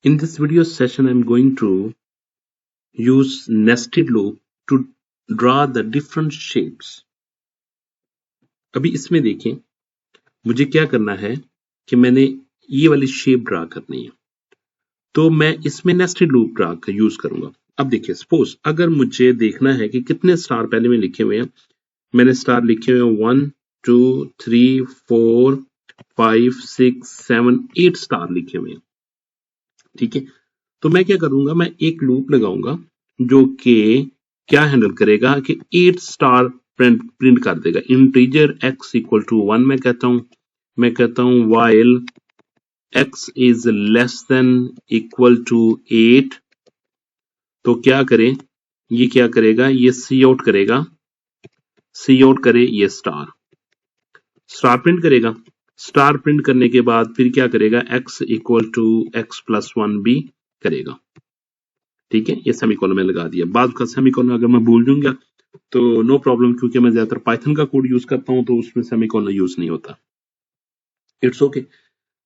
In this video session, I'm going to use nested loop to draw the different shapes. अभी इसमें देखें, मुझे क्या करना है कि मैंने ये वाली शेप ड्रा करनी है, तो मैं इसमें नेस्टेड लूप ड्रा का यूज करूंगा। अब देखिए, सपोज अगर मुझे देखना है कि कितने स्टार पहले में लिखे हुए हैं, मैंने स्टार लिखे हुए हैं 1 2 3 4 5 6 7 8 स्टार लिखे हुए हैं। ठीक है, तो मैं क्या करूंगा, मैं एक लूप लगाऊंगा जो कि क्या हैंडल करेगा कि 8 स्टार प्रिंट कर देगा। इंटीजर x इक्वल टू 1 मैं कहता हूं while x is less than equal to 8, तो क्या करें, ये क्या करेगा, ये सी आउट करे ये स्टार प्रिंट करेगा। स्टार प्रिंट करने के बाद फिर क्या करेगा, x equal to x plus 1 भी करेगा। ठीक है, ये सेमीकोलन में लगा दिया। बाद का सेमीकोलन अगर मैं भूल जाऊंगा तो नो प्रॉब्लम, क्योंकि मैं ज्यादातर पाइथन का कोड यूज करता हूं तो उसमें सेमीकोलन यूज नहीं होता। It's okay.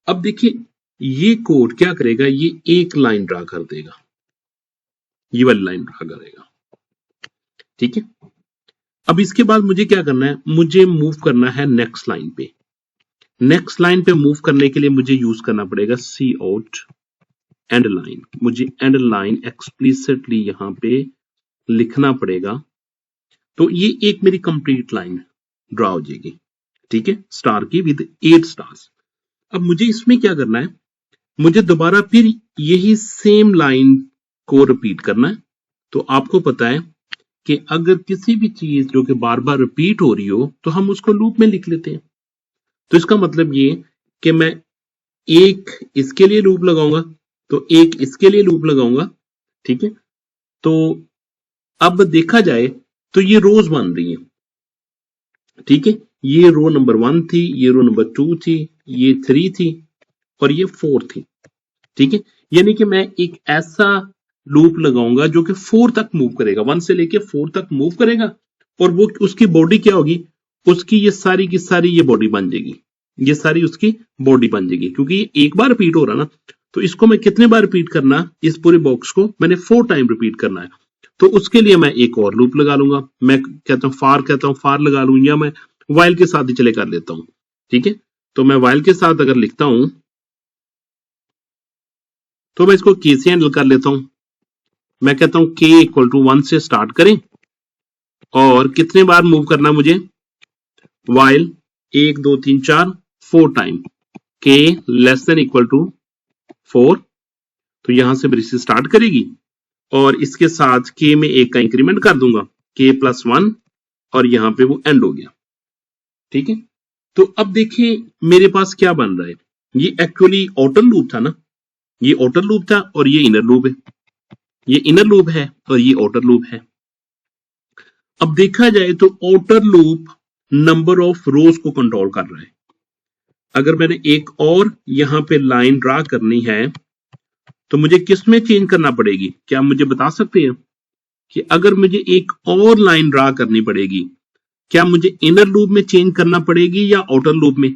अब देखिए, ये कोड क्या करेगा, ये एक लाइन ड्रा कर देगा, ये वाली लाइन ड्रा करेगा। ठीक है, अब इसके बाद मुझे क्या करना है, मुझे मूव करना है नेक्स्ट लाइन पे। नेक्स्ट लाइन पे मूव करने के लिए मुझे यूज करना पड़ेगा सी आउट एंड लाइन। मुझे एंड लाइन एक्सप्लिसिटली यहां पे लिखना पड़ेगा, तो ये एक मेरी कंप्लीट लाइन ड्रा हो जाएगी। ठीक है, स्टार की विद 8 स्टार्स। अब मुझे इसमें क्या करना है, मुझे दोबारा फिर यही सेम लाइन को रिपीट करना है। तो आपको पता है कि अगर किसी भी चीज जो कि बार बार रिपीट हो रही हो तो हम उसको लूप में लिख लेते हैं। तो इसका मतलब ये कि मैं एक इसके लिए लूप लगाऊंगा, तो एक इसके लिए लूप लगाऊंगा। ठीक है, तो अब देखा जाए तो ये रोज बन रही है। ठीक है, ये रो नंबर 1 थी, ये रो नंबर 2 थी, ये 3 थी और ये 4 थी। ठीक है, यानी कि मैं एक ऐसा लूप लगाऊंगा जो कि 4 तक मूव करेगा, 1 से लेके 4 तक मूव करेगा। और वो उसकी बॉडी क्या होगी, उसकी ये सारी की सारी ये बॉडी बन जाएगी, ये सारी उसकी बॉडी बन जाएगी। क्योंकि ये एक बार रिपीट हो रहा ना, तो इसको मैं कितने बार रिपीट करना, इस पूरे बॉक्स को मैंने 4 टाइम रिपीट करना है। तो उसके लिए मैं एक और लूप लगा लूंगा। मैं कहता हूं फार लगा लूं, या मैं वाइल के साथ ही चले कर लेता हूं। ठीक है, तो मैं वाइल के साथ अगर लिखता हूं तो मैं इसको के से हैंडल कर लेता हूं। मैं कहता हूं के इक्वल टू 1 से स्टार्ट करें और कितने बार मूव करना मुझे, वाइल 1 2 3 4 4 टाइम, के लेस देन इक्वल टू 4। तो यहां से मेरी स्टार्ट करेगी और इसके साथ के में एक का इंक्रीमेंट कर दूंगा, के प्लस 1, और यहां पे वो एंड हो गया। ठीक है, तो अब देखिए मेरे पास क्या बन रहा है, ये एक्चुअली आउटर लूप था ना, ये आउटर लूप था और ये इनर लूप है, ये इनर लूप है और ये आउटर लूप है। अब देखा जाए तो आउटर लूप नंबर ऑफ रोज को कंट्रोल कर रहा है। अगर मैंने एक और यहां पे लाइन ड्रा करनी है तो मुझे किस में चेंज करना पड़ेगी, क्या मुझे बता सकते हैं कि अगर मुझे एक और लाइन ड्रा करनी पड़ेगी, क्या मुझे इनर लूप में चेंज करना पड़ेगी या आउटर लूप में?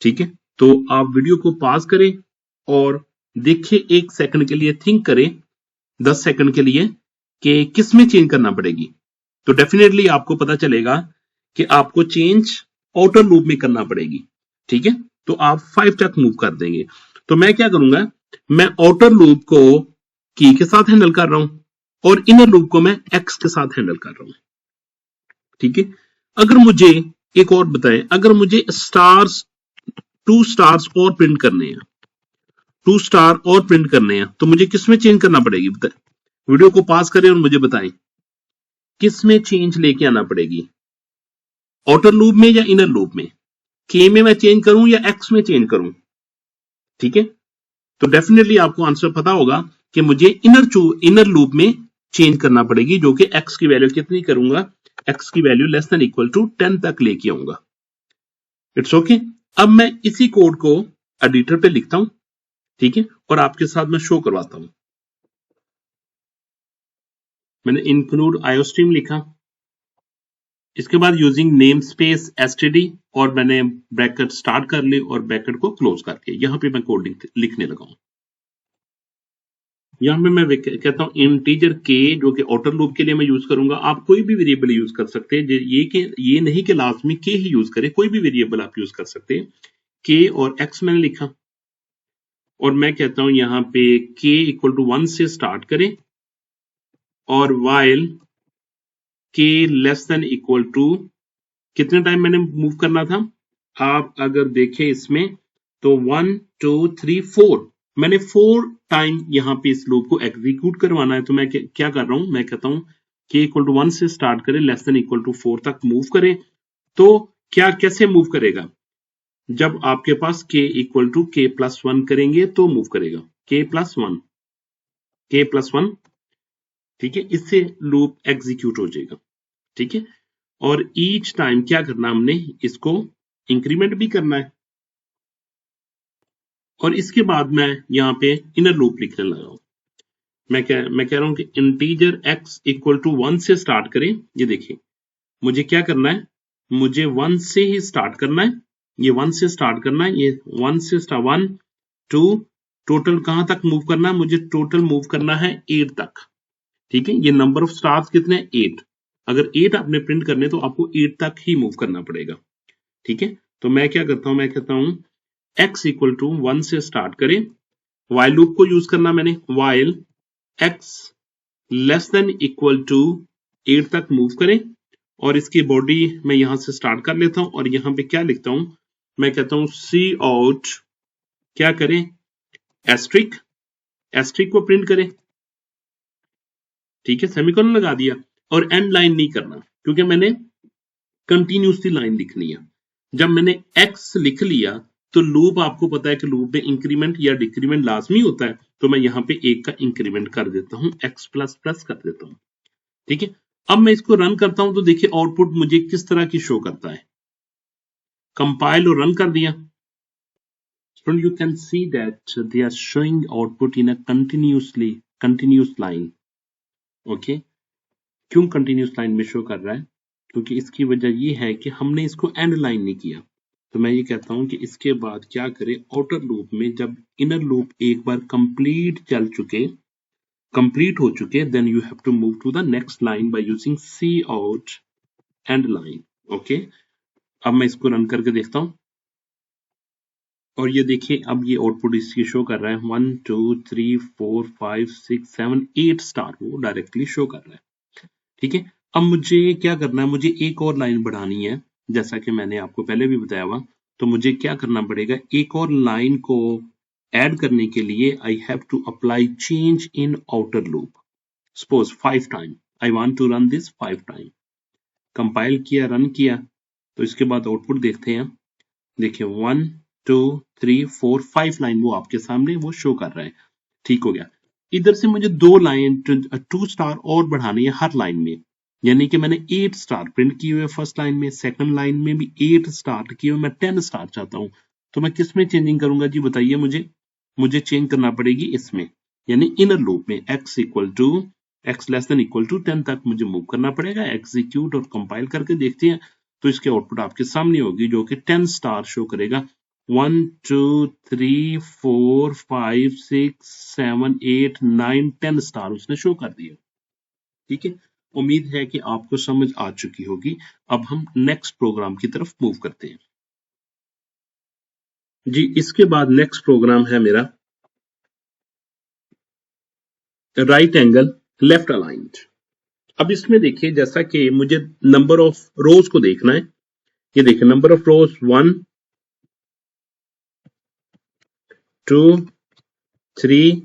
ठीक है, तो आप वीडियो को पॉज करें और देखिए, 1 सेकंड के लिए थिंक करें, 10 सेकंड के लिए, कि किस में चेंज करना पड़ेगी। तो डेफिनेटली आपको पता चलेगा कि आपको चेंज आउटर लूप में करना पड़ेगी। ठीक है, तो आप 5 तक मूव कर देंगे। तो मैं क्या करूंगा, मैं आउटर लूप को की के साथ हैंडल कर रहा हूं और इनर लूप को मैं एक्स के साथ हैंडल कर रहा हूं। ठीक है, अगर मुझे एक और बताएं, अगर मुझे स्टार्स 2 स्टार्स और प्रिंट करने हैं, 2 स्टार और प्रिंट करने हैं, तो मुझे किस में चेंज करना पड़ेगी? वीडियो को पास करें और मुझे बताएं किस में चेंज लेके आना पड़ेगी, आउटर लूप में या इनर लूप में? के में मैं चेंज करूं या एक्स में चेंज करूं? ठीक है, तो डेफिनेटली आपको आंसर पता होगा कि मुझे इनर लूप में चेंज करना पड़ेगी, जो कि एक्स की वैल्यू कितनी करूंगा, एक्स की value less than equal to 10 तक लेके आऊंगा। It's okay. अब मैं इसी कोड को एडिटर पे लिखता हूं, ठीक है, और आपके साथ मैं शो करवाता हूं। मैंने इंक्लूड आईओस्ट्रीम लिखा, इसके बाद यूजिंग नेम स्पेस एसटीडी, और मैंने ब्रैकेट स्टार्ट कर ली और ब्रैकेट को क्लोज करके यहां पे मैं कोडिंग लिखने लगा हूं। यहाँ पे मैं कहता हूँ इंटीजर के, जो कि आउटर लूप के लिए मैं यूज करूंगा। आप कोई भी वेरिएबल यूज कर सकते हैं, ये नहीं कि लाजमी के ही यूज करें, कोई भी वेरिएबल आप यूज कर सकते हैं। के और एक्स मैंने लिखा, और मैं कहता हूं यहाँ पे के इक्वल टू 1 से स्टार्ट करें, और वाइल के लेस देन इक्वल टू, कितने टाइम मैंने मूव करना था, आप अगर देखें इसमें तो 1 2 3 4, मैंने 4 टाइम यहाँ पे इस लूप को एग्जीक्यूट करवाना है। तो मैं क्या कर रहा हूं, मैं कहता हूं के इक्वल टू 1 से स्टार्ट करें, लेस देन इक्वल टू 4 तक मूव करें। तो क्या कैसे मूव करेगा, जब आपके पास के इक्वल टू के प्लस 1 करेंगे तो मूव करेगा, के प्लस 1, ठीक है, इससे लूप एग्जीक्यूट हो जाएगा, ठीक है। और ईच टाइम क्या करना, हमने इसको इंक्रीमेंट भी करना है। और इसके बाद मैं यहाँ पे इनर लूप लिखने लगा हूं। मैं कह रहा हूं कि इंटीजर x इक्वल टू 1 से स्टार्ट करें। ये देखिए मुझे क्या करना है, मुझे 1 से ही स्टार्ट करना है, ये 1 से स्टार्ट करना है, ये 1 से स्टार्ट 1 2, टोटल कहां तक मूव करना है, मुझे टोटल मूव करना है 8 तक, ठीक है। ये नंबर ऑफ स्टार्स कितने हैं, 8। अगर 8 आपने प्रिंट करने तो आपको 8 तक ही मूव करना पड़ेगा, ठीक है। तो मैं क्या करता हूं, मैं कहता हूं x इक्वल टू 1 से स्टार्ट करें, वाइल लूप को यूज करना मैंने, while x less than equal to 8 तक मूव करें, और इसकी बॉडी मैं यहां से स्टार्ट कर लेता हूं, और यहां पे क्या लिखता हूं, मैं कहता हूं सी आउट, क्या करें, एस्ट्रिक को प्रिंट करें, ठीक है, सेमीकोलन लगा दिया। और एंड लाइन नहीं करना, क्योंकि मैंने कंटिन्यूसली लाइन लिखनी है। जब मैंने x लिख लिया तो लूप, आपको पता है कि लूप में इंक्रीमेंट या डिक्रीमेंट लाजमी होता है, तो मैं यहाँ पे 1 का इंक्रीमेंट कर देता हूं, x प्लस प्लस कर देता हूं, ठीक है। अब मैं इसको रन करता हूं तो देखिए आउटपुट मुझे किस तरह की शो करता है। कंपाइल और रन कर दिया, student you can see that they are showing output in a continuous line. Okay, क्यों कंटिन्यूस लाइन में शो कर रहा है, क्योंकि इसकी वजह ये है कि हमने इसको एंड लाइन नहीं किया। तो मैं ये कहता हूं कि इसके बाद क्या करें, आउटर लूप में जब इनर लूप एक बार कंप्लीट हो चुके, then you have to move to the next line by using c out end line. Okay, अब मैं इसको रन करके देखता हूं, और ये देखिए अब ये आउटपुट इसकी शो कर रहा है 1 2 3 4 5 6 7 8 स्टार, वो डायरेक्टली शो कर रहा है, ठीक है। अब मुझे क्या करना है, मुझे एक और लाइन बढ़ानी है, जैसा कि मैंने आपको पहले भी बताया हुआ। तो मुझे क्या करना पड़ेगा, एक और लाइन को ऐड करने के लिए I have to apply change in outer loop, suppose 5 time, I want to run this 5 time. Compile किया, रन किया, तो इसके बाद आउटपुट देखते हैं। देखिए 1 2 3 4 5 लाइन वो आपके सामने वो शो कर रहा है, ठीक हो गया। इधर से मुझे 2 लाइन 2 स्टार और बढ़ानी है हर लाइन में, यानी कि मैंने 8 स्टार प्रिंट किए हुए फर्स्ट लाइन में, सेकंड लाइन में भी 8 स्टार किए हुए, मैं 10 स्टार चाहता हूं। तो मैं किस में चेंजिंग करूंगा जी, बताइए मुझे चेंज करना पड़ेगी इसमें, यानी इनर लूप में x less than equal to 10 तक मुझे मूव करना पड़ेगा। एग्जीक्यूट और कंपाइल करके देखते हैं, तो इसके आउटपुट आपके सामने होगी, जो कि 10 स्टार शो करेगा। 1 2 3 4 5 6 7 8 9 10 स्टार उसने शो कर दिया, ठीक है। उम्मीद है कि आपको समझ आ चुकी होगी। अब हम नेक्स्ट प्रोग्राम की तरफ मूव करते हैं जी। इसके बाद नेक्स्ट प्रोग्राम है मेरा राइट एंगल लेफ्ट अलाइंड। अब इसमें देखिए, जैसा कि मुझे नंबर ऑफ रोज को देखना है, ये देखिए नंबर ऑफ रोज 1 2 3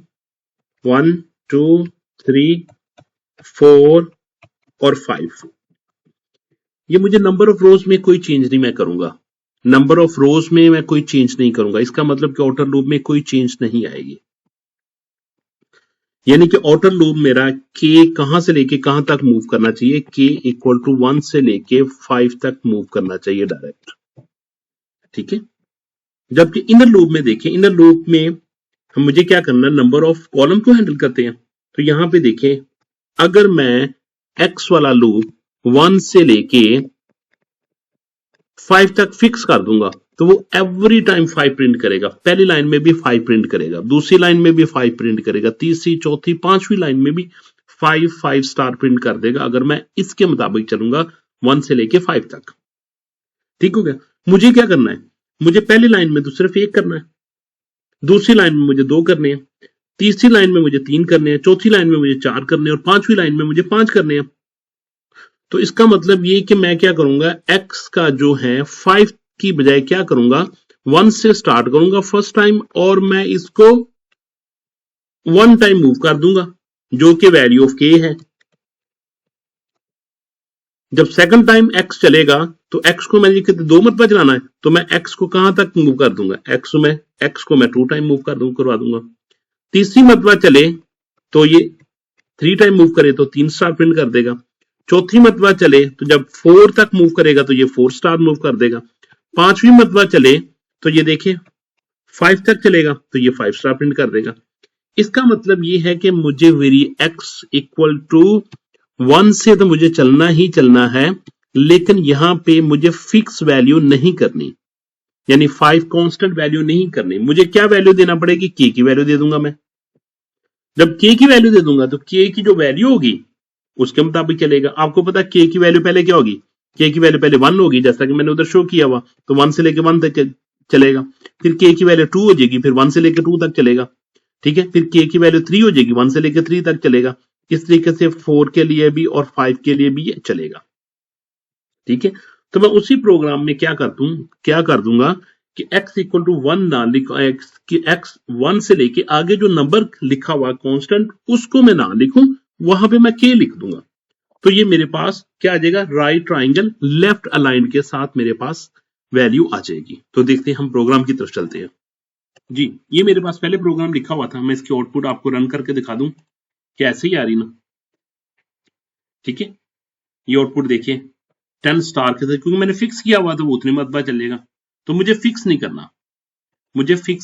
1 2 3 4 और 5। ये मुझे नंबर ऑफ रोज में कोई चेंज नहीं मैं करूंगा, नंबर ऑफ रोज में मैं कोई चेंज नहीं करूंगा, इसका मतलब कि आउटर लूप में कोई चेंज नहीं आएगी। यानी कि आउटर लूप मेरा के कहां से लेके कहां तक मूव करना चाहिए, के इक्वल टू 1 से लेके 5 तक मूव करना चाहिए डायरेक्ट, ठीक है। जबकि इनर लूप में देखिए, इनर लूप में हम मुझे क्या करना, नंबर ऑफ कॉलम को हैंडल करते हैं। तो यहां पे देखें, अगर मैं एक्स वाला लूप 1 से लेके 5 तक फिक्स कर दूंगा, तो वो एवरी टाइम 5 प्रिंट करेगा। पहली लाइन में भी 5 प्रिंट करेगा, दूसरी लाइन में भी 5 प्रिंट करेगा, तीसरी, चौथी, पांचवी लाइन में भी 5 स्टार प्रिंट कर देगा अगर मैं इसके मुताबिक चलूंगा 1 से लेके 5 तक। ठीक हो गया। मुझे क्या करना है, मुझे पहली लाइन में तो सिर्फ 1 करना है, दूसरी लाइन में मुझे 2 करने हैं, तीसरी लाइन में मुझे 3 करने हैं, चौथी लाइन में मुझे 4 करने हैं और पांचवी लाइन में मुझे 5 करने हैं। तो इसका मतलब ये कि मैं क्या करूंगा, x का जो है 5 की बजाय क्या करूंगा, 1 से स्टार्ट करूंगा फर्स्ट टाइम और मैं इसको 1 टाइम मूव कर दूंगा जो कि वैल्यू ऑफ k है। जब सेकंड टाइम x चलेगा तो x को मैं कहते 2 मरतबा चलाना है, तो मैं x को कहां तक मूव कर दूंगा, x को मैं 2 टाइम मूव करवा दूंगा। तीसरी मरतबा चले तो ये 3 टाइम मूव करे तो 3 स्टार प्रिंट कर देगा। चौथी मरतबा चले तो जब 4 तक मूव करेगा तो ये 4 स्टार मूव कर देगा। पांचवी मरतबा चले तो ये देखिए 5 तक चलेगा तो ये 5 स्टार प्रिंट कर देगा। इसका मतलब ये है कि मुझे वेरी x इक्वल टू 1 से तो मुझे चलना ही चलना है, लेकिन यहां पे मुझे फिक्स वैल्यू नहीं करनी, यानी 5 कांस्टेंट वैल्यू नहीं करनी। मुझे क्या वैल्यू देना पड़ेगी, k की वैल्यू दे दूंगा मैं। जब k की वैल्यू दे दूंगा तो k की जो वैल्यू होगी उसके मुताबिक चलेगा। आपको पता है k की वैल्यू पहले क्या होगी, k की वैल्यू पहले 1 होगी, जैसा कि मैंने उधर शो किया हुआ, तो 1 से लेके 1 तक चलेगा। फिर k की वैल्यू 2 हो जाएगी, फिर 1 से लेके 2 तक चलेगा। ठीक है, फिर k की वैल्यू 3 हो जाएगी, 1 से लेके 3 तक चलेगा। इस तरीके से 4 के लिए भी और 5 के लिए भी ये चलेगा। ठीक है, तो मैं उसी प्रोग्राम में क्या कर दूंगा कि x इक्वल टू 1 ना लिखो, x 1 से लेके आगे जो नंबर लिखा हुआ कांस्टेंट उसको मैं ना लिखूं, वहां पे मैं k लिख दूंगा। तो ये मेरे पास क्या आ जाएगा, राइट ट्राइंगल लेफ्ट अलाइंड के साथ मेरे पास वैल्यू आ जाएगी। तो देखते हैं, हम प्रोग्राम की तरफ चलते हैं। जी, ये मेरे पास पहले प्रोग्राम लिखा हुआ था, मैं इसकी आउटपुट आपको रन करके दिखा दूं कि ऐसे ही आ रही ना। ठीक है, ये आउटपुट देखिए 10 स्टार के साथ, क्योंकि मैंने फिक्स किया हुआ था वो उतनी मरतबा चलेगा, तो मुझे फिक्स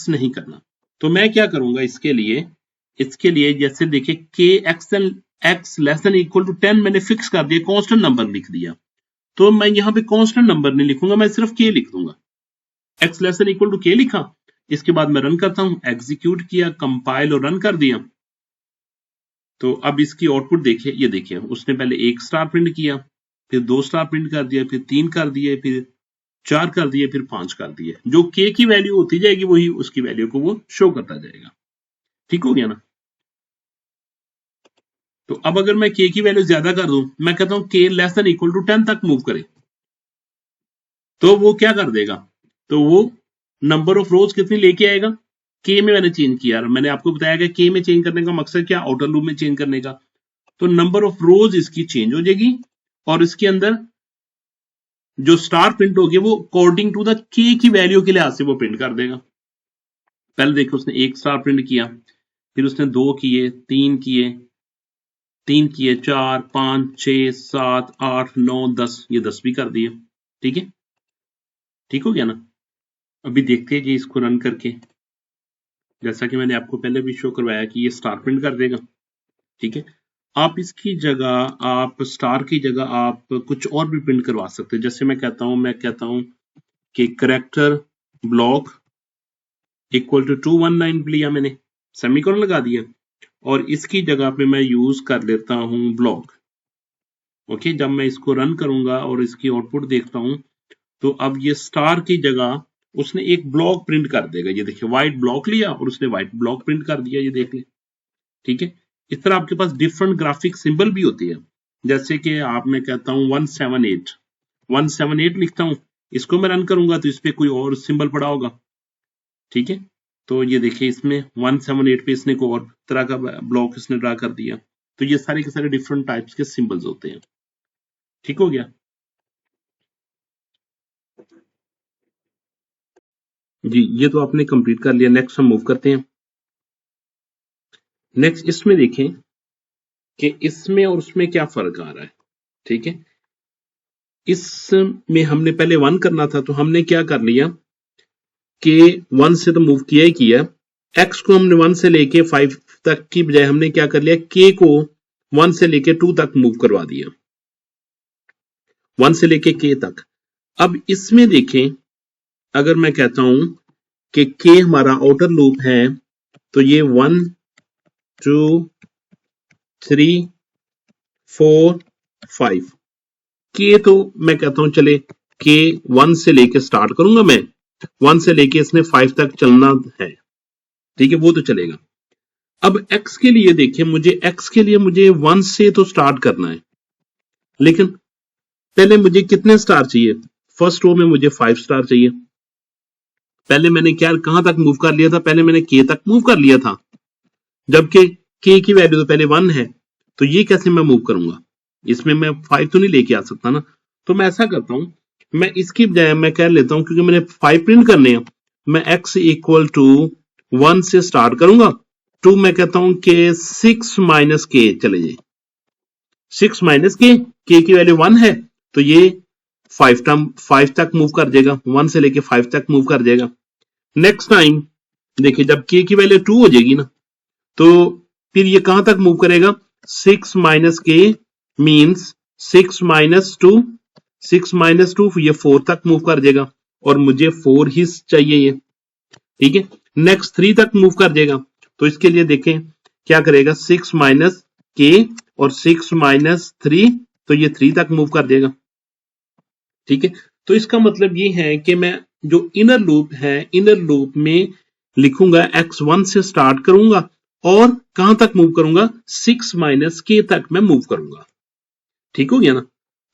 नहीं करना। तो मैं क्या करूंगा इसके लिए जैसे देखिए के x less than equal to 10 मैंने फिक्स कर दिया, कांस्टेंट नंबर लिख दिया। तो मैं यहाँ पे कांस्टेंट नंबर नहीं लिखूंगा, मैं सिर्फ के लिख दूंगा। X less than equal to k लिखा, इसके बाद मैं रन करता हूं, एग्जीक्यूट किया, कंपाइल और रन कर दिया। तो अब इसकी आउटपुट देखिए, ये देखिए उसने पहले 1 स्टार प्रिंट किया, फिर 2 स्टार प्रिंट कर दिया, फिर 3 कर दिए, फिर 4 कर दिए, फिर 5 कर दिए। जो के की वैल्यू होती जाएगी वही उसकी वैल्यू को वो शो करता जाएगा। ठीक हो गया ना। तो अब अगर मैं के की वैल्यू ज्यादा कर दूं, मैं कहता हूं के लेस देन इक्वल टू 10 तक मूव करे, तो वो क्या कर देगा, तो वो नंबर ऑफ रोज कितनी लेके आएगा, के में मैंने चेंज किया, मैंने आपको बताया कि के में चेंज करने का मकसद क्या, आउटर लूप में चेंज करने का। तो नंबर ऑफ रोज इसकी चेंज हो जाएगी और इसके अंदर जो स्टार प्रिंट होगी वो अकॉर्डिंग टू द के की वैल्यू के लिहाज से वो प्रिंट कर देगा। पहले देखो उसने 1 स्टार प्रिंट किया, फिर उसने 2 किए, 3 किए, 4, 5, 6, 7, 8, 9, 10, ये 10 भी कर दिए। ठीक है, ठीक हो गया ना। अभी देखते हैं जी इसको रन करके, जैसा कि मैंने आपको पहले भी शो करवाया कि ये स्टार प्रिंट कर देगा। ठीक है, आप इसकी जगह, आप स्टार की जगह आप कुछ और भी प्रिंट करवा सकते हैं। जैसे मैं कहता हूं कि करेक्टर ब्लॉक इक्वल टू 219 लिया मैंने, सेमीकोलन लगा दिया और इसकी जगह पे मैं यूज कर लेता हूं ब्लॉक। ओके, जब मैं इसको रन करूंगा और इसकी आउटपुट देखता हूं तो अब ये स्टार की जगह उसने एक ब्लॉक प्रिंट कर देगा। ये देखिए व्हाइट ब्लॉक लिया और उसने व्हाइट ब्लॉक प्रिंट कर दिया, ये देख ले। ठीक है, इस तरह आपके पास डिफरेंट ग्राफिक सिंबल भी होती है। जैसे कि आप, मैं कहता हूं 178 लिखता हूं, इसको मैं रन करूंगा तो इस पे कोई और सिंबल पड़ा होगा। ठीक है, तो ये देखिए इसमें 178 पे इसने कोई और तरह का ब्लॉक इसने ड्रा कर दिया। तो ये सारे के सारे डिफरेंट टाइप्स के सिंबल्स होते हैं। ठीक हो गया जी, ये तो आपने कंप्लीट कर लिया। नेक्स्ट हम मूव करते हैं। नेक्स्ट इसमें देखें कि इसमें और उसमें क्या फर्क आ रहा है। ठीक है, इसमें हमने पहले 1 करना था, तो हमने क्या कर लिया कि 1 से तो मूव किया ही किया, x को हमने 1 से लेके 5 तक की बजाय हमने क्या कर लिया, k को 1 से लेके 2 तक मूव करवा दिया, 1 से लेके k तक। अब इसमें देखें अगर मैं कहता हूं कि के हमारा आउटर लूप है तो ये 1 2 3 4 5 के तो मैं कहता हूं चले के 1 से लेके स्टार्ट करूंगा मैं 1 से लेके इसने 5 तक चलना है, ठीक है, वो तो चलेगा। अब x के लिए देखिए, मुझे x के लिए मुझे 1 से तो स्टार्ट करना है, लेकिन पहले मुझे कितने स्टार चाहिए? फर्स्ट रो में मुझे 5 स्टार चाहिए। पहले मैंने क्या कहां तक मूव कर लिया था? पहले मैंने के तक मूव कर लिया था, जबकि के की वैल्यू तो पहले 1 है, तो ये कैसे मैं मूव करूंगा? इसमें मैं 5 तो नहीं लेके आ सकता ना। तो मैं ऐसा करता हूं, मैं इसकी बजाय मैं कह लेता हूं, क्योंकि मैंने 5 प्रिंट करने हैं, मैं x इक्वल टू 1 से स्टार्ट करूंगा, टू मैं कहता हूं कि 6 माइनस के चले जाए। 6 माइनस के की वैल्यू 1 है, तो ये 5 तक मूव कर जाएगा, 1 से लेके 5 तक मूव कर जाएगा। नेक्स्ट टाइम देखिए, जब के की वैल्यू 2 हो जाएगी ना, तो फिर ये कहां तक मूव करेगा? 6 माइनस के मीन्स 6 माइनस 2, 6 माइनस 2 ये 4 तक मूव कर जाएगा, और मुझे 4 ही चाहिए ये, ठीक है। नेक्स्ट 3 तक मूव कर जाएगा, तो इसके लिए देखें क्या करेगा, 6 माइनस के और 6 माइनस 3, तो ये 3 तक मूव कर देगा, ठीक है। तो इसका मतलब ये है कि मैं जो इनर लूप है, इनर लूप में लिखूंगा x1 से स्टार्ट करूंगा और कहां तक मूव करूंगा? 6 माइनस के तक मैं मूव करूंगा, ठीक हो गया ना।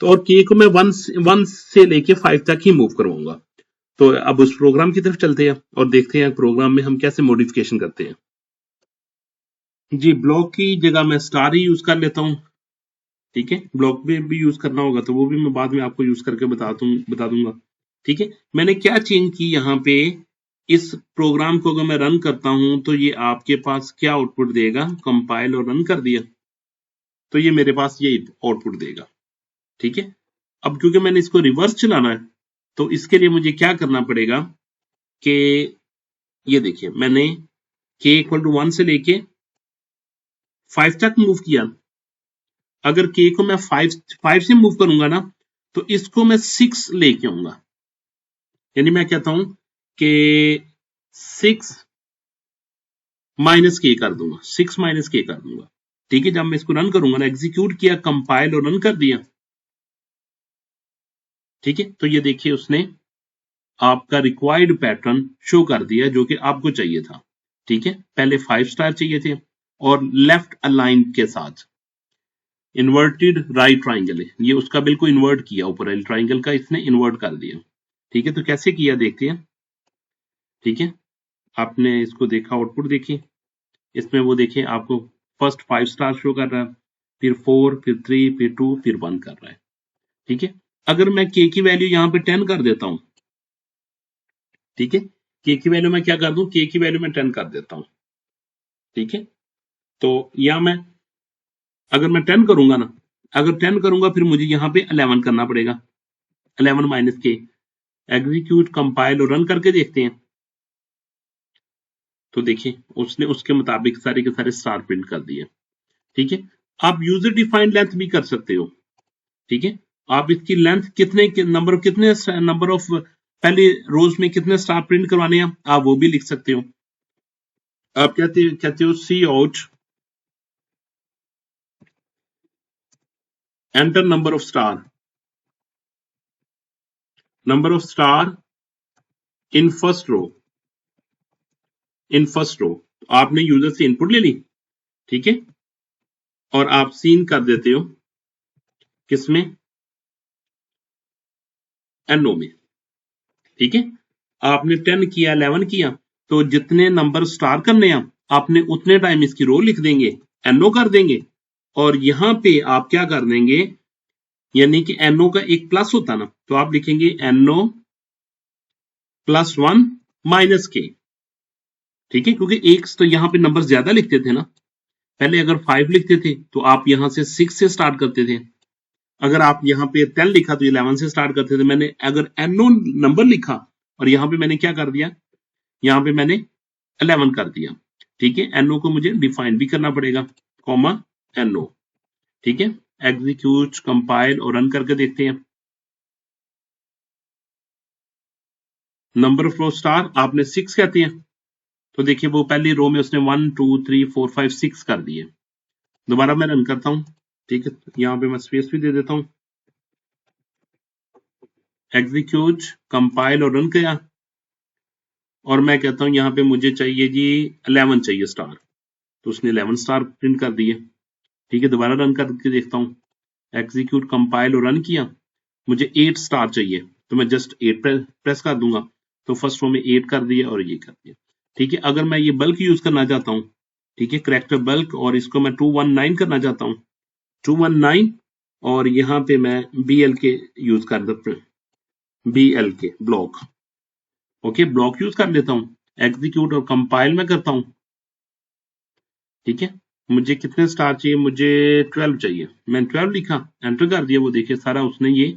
तो और के को मैं 1 से लेके 5 तक ही मूव करवाऊंगा। तो अब उस प्रोग्राम की तरफ चलते हैं और देखते हैं प्रोग्राम में हम कैसे मॉडिफिकेशन करते हैं। जी, ब्लॉक की जगह मैं स्टार ही यूज कर लेता हूं, ठीक है। ब्लॉक में भी यूज करना होगा तो वो भी मैं बाद में आपको यूज करके बता दूंगा, ठीक है। मैंने क्या चेंज की यहाँ पे, इस प्रोग्राम को अगर मैं रन करता हूं तो ये आपके पास क्या आउटपुट देगा? कंपाइल और रन कर दिया तो ये मेरे पास ये आउटपुट देगा, ठीक है। अब क्योंकि मैंने इसको रिवर्स चलाना है, तो इसके लिए मुझे क्या करना पड़ेगा कि ये देखिए, मैंने के इक्वल टू 1 से लेके 5 तक मूव किया। अगर के को मैं 5 से मूव करूंगा ना, तो इसको मैं 6 लेके आऊंगा, यानी मैं कहता हूं कि 6 माइनस के कर दूंगा, 6 माइनस के कर दूंगा, ठीक है। जब मैं इसको रन करूंगा ना, एग्जीक्यूट किया, कंपाइल और रन कर दिया, ठीक है, तो ये देखिए उसने आपका रिक्वायर्ड पैटर्न शो कर दिया जो कि आपको चाहिए था, ठीक है। पहले 5 स्टार चाहिए थे और लेफ्ट अलाइन के साथ इन्वर्टेड राइट ट्राइंगल है, ये उसका बिल्कुल इन्वर्ट किया, ऊपर वाले ट्राइंगल का इसने इन्वर्ट कर दिया, ठीक है। तो कैसे किया देखते हैं, ठीक है। आपने इसको देखा, आउटपुट देखिए, इसमें वो देखिए आपको फर्स्ट 5 स्टार शो कर रहा है, फिर 4, फिर 3, फिर 2, फिर 1 कर रहा है, ठीक है। अगर मैं के की वैल्यू यहाँ पे 10 कर देता हूं, ठीक है, के की वैल्यू मैं क्या कर दूं? के की वैल्यू मैं 10 कर देता हूं, ठीक है। तो यहां मैं अगर मैं 10 करूंगा ना, अगर 10 करूंगा फिर मुझे यहाँ पे 11 करना पड़ेगा, 11 माइनस के। एग्जीक्यूट, कंपाइल और रन करके देखते हैं, तो देखिए उसने उसके मुताबिक सारे के सारे स्टार प्रिंट कर दिए, ठीक है। आप यूजर डिफाइंड लेंथ भी कर सकते हो, ठीक है। आप इसकी लेंथ कितने नंबर ऑफ पहले रोज में कितने स्टार प्रिंट करवाने हैं आप वो भी लिख सकते हो। आप कहते हो cout enter number of star in first row. आपने यूजर से इनपुट ले ली, ठीक है, और आप सीन कर देते हो किसमें? एनओ में, ठीक है। आपने 10 किया, 11 किया, तो जितने नंबर स्टार करने हैं आपने उतने टाइम इसकी रो लिख देंगे, एनओ कर देंगे, और यहां पे आप क्या कर देंगे, यानी कि एनओ का एक प्लस होता ना, तो आप लिखेंगे एनओ +1 माइनस के, ठीक है। क्योंकि एक तो यहां पे नंबर ज्यादा लिखते थे ना, पहले अगर 5 लिखते थे तो आप यहां से 6 से स्टार्ट करते थे, अगर आप यहाँ पे 10 लिखा तो 11 से स्टार्ट करते थे। मैंने अगर एनओ नंबर लिखा और यहाँ पे मैंने क्या कर दिया, यहाँ पे मैंने 11 कर दिया, ठीक है। एनओ को मुझे डिफाइन भी करना पड़ेगा, कॉमा एनओ, ठीक है। एग्जीक्यूट, कंपाइल और रन करके देखते हैं, नंबर ऑफ रो स्टार आपने 6 कहते हैं, तो देखिए वो पहली रो में उसने 1 2 3 4 5 6 कर दिए। दोबारा मैं रन करता हूं, ठीक है, यहां पे मैं स्पेस भी दे देता हूं, एग्जीक्यूट, कंपाइल और रन किया, और मैं कहता हूं यहां पे मुझे चाहिए जी 11 चाहिए स्टार, तो उसने 11 स्टार प्रिंट कर दिए। ठीक है, दोबारा रन करके देखता हूं, एग्जीक्यूट, कंपाइल और रन किया, मुझे 8 स्टार चाहिए, तो मैं जस्ट 8 प्रेस कर दूंगा, तो फर्स्ट रो में 8 कर दिया और ये कर दिया। ठीक है, अगर मैं ये बल्क यूज करना चाहता हूं, ठीक है, करेक्टर बल्क, और इसको मैं 219 करना चाहता हूं, 219, और यहां पे मैं BLK यूज कर देता हूं, BLK block, okay, block use कर लेता हूं, एग्जीक्यूट और कंपाइल में करता हूं। ठीक है, मुझे कितने स्टार चाहिए, मुझे 12 चाहिए, मैंने 12 लिखा, एंटर कर दिया, वो देखिए सारा उसने ये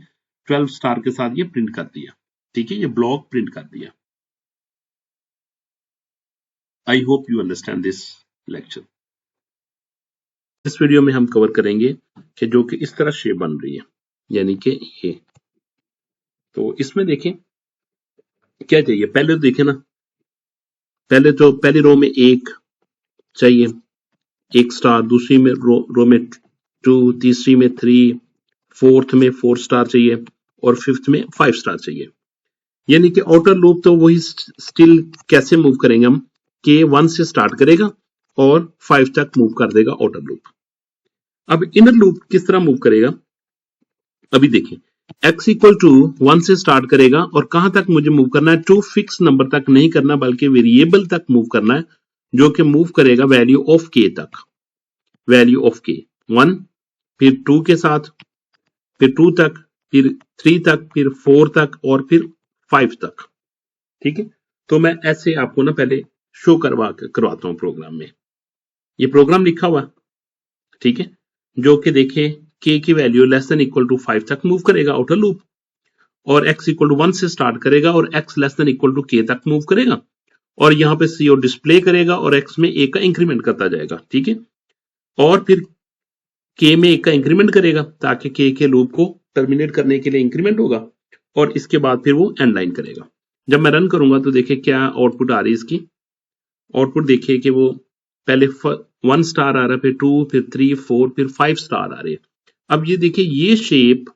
12 स्टार के साथ ये प्रिंट कर दिया। ठीक है, ये ब्लॉक प्रिंट कर दिया। I hope you understand this lecture. इस वीडियो में हम कवर करेंगे कि जो कि इस तरह शेप बन रही है, यानी कि ये, तो इसमें देखें क्या चाहिए, पहले तो देखें ना, पहले तो पहली रो में 1 चाहिए, 1 स्टार, दूसरी में रो में 2, तीसरी में 3, फोर्थ में 4 स्टार चाहिए, और फिफ्थ में 5 स्टार चाहिए। यानी कि आउटर लूप तो वही स्टिल कैसे मूव करेंगे हम, कि 1 से स्टार्ट करेगा और 5 तक मूव कर देगा आउटर लूप। अब इनर लूप किस तरह मूव करेगा, अभी देखें, x इक्वल टू 1 से स्टार्ट करेगा, और कहां तक मुझे मूव करना है, 2 फिक्स नंबर तक नहीं करना, बल्कि वेरिएबल तक मूव करना है, जो कि मूव करेगा वैल्यू ऑफ k तक, वैल्यू ऑफ k 1, फिर 2 के साथ, फिर 2 तक, फिर 3 तक, फिर 4 तक, और फिर 5 तक। ठीक है, तो मैं ऐसे आपको ना पहले शो करवाता हूं प्रोग्राम में, ये प्रोग्राम लिखा हुआ, ठीक है, जो कि देखे k की value less than equal to 5 तक मूव करेगा आउटर लूप, और x इक्वल टू 1 से स्टार्ट करेगा और x less than equal to k तक मूव करेगा, और यहां पे CO डिस्प्ले करेगा और x में 1 का इंक्रीमेंट करता जाएगा। ठीक है, और फिर k में 1 का इंक्रीमेंट करेगा, ताकि k के लूप को टर्मिनेट करने के लिए इंक्रीमेंट होगा, और इसके बाद फिर वो एंड लाइन करेगा। जब मैं रन करूंगा तो देखिए क्या आउटपुट आ रही है इसकी, आउटपुट देखिए कि वो पहले 1 स्टार आ रहा है, फिर 2, फिर 3, 4, फिर 5 स्टार आ रहे हैं। अब ये देखिए ये शेप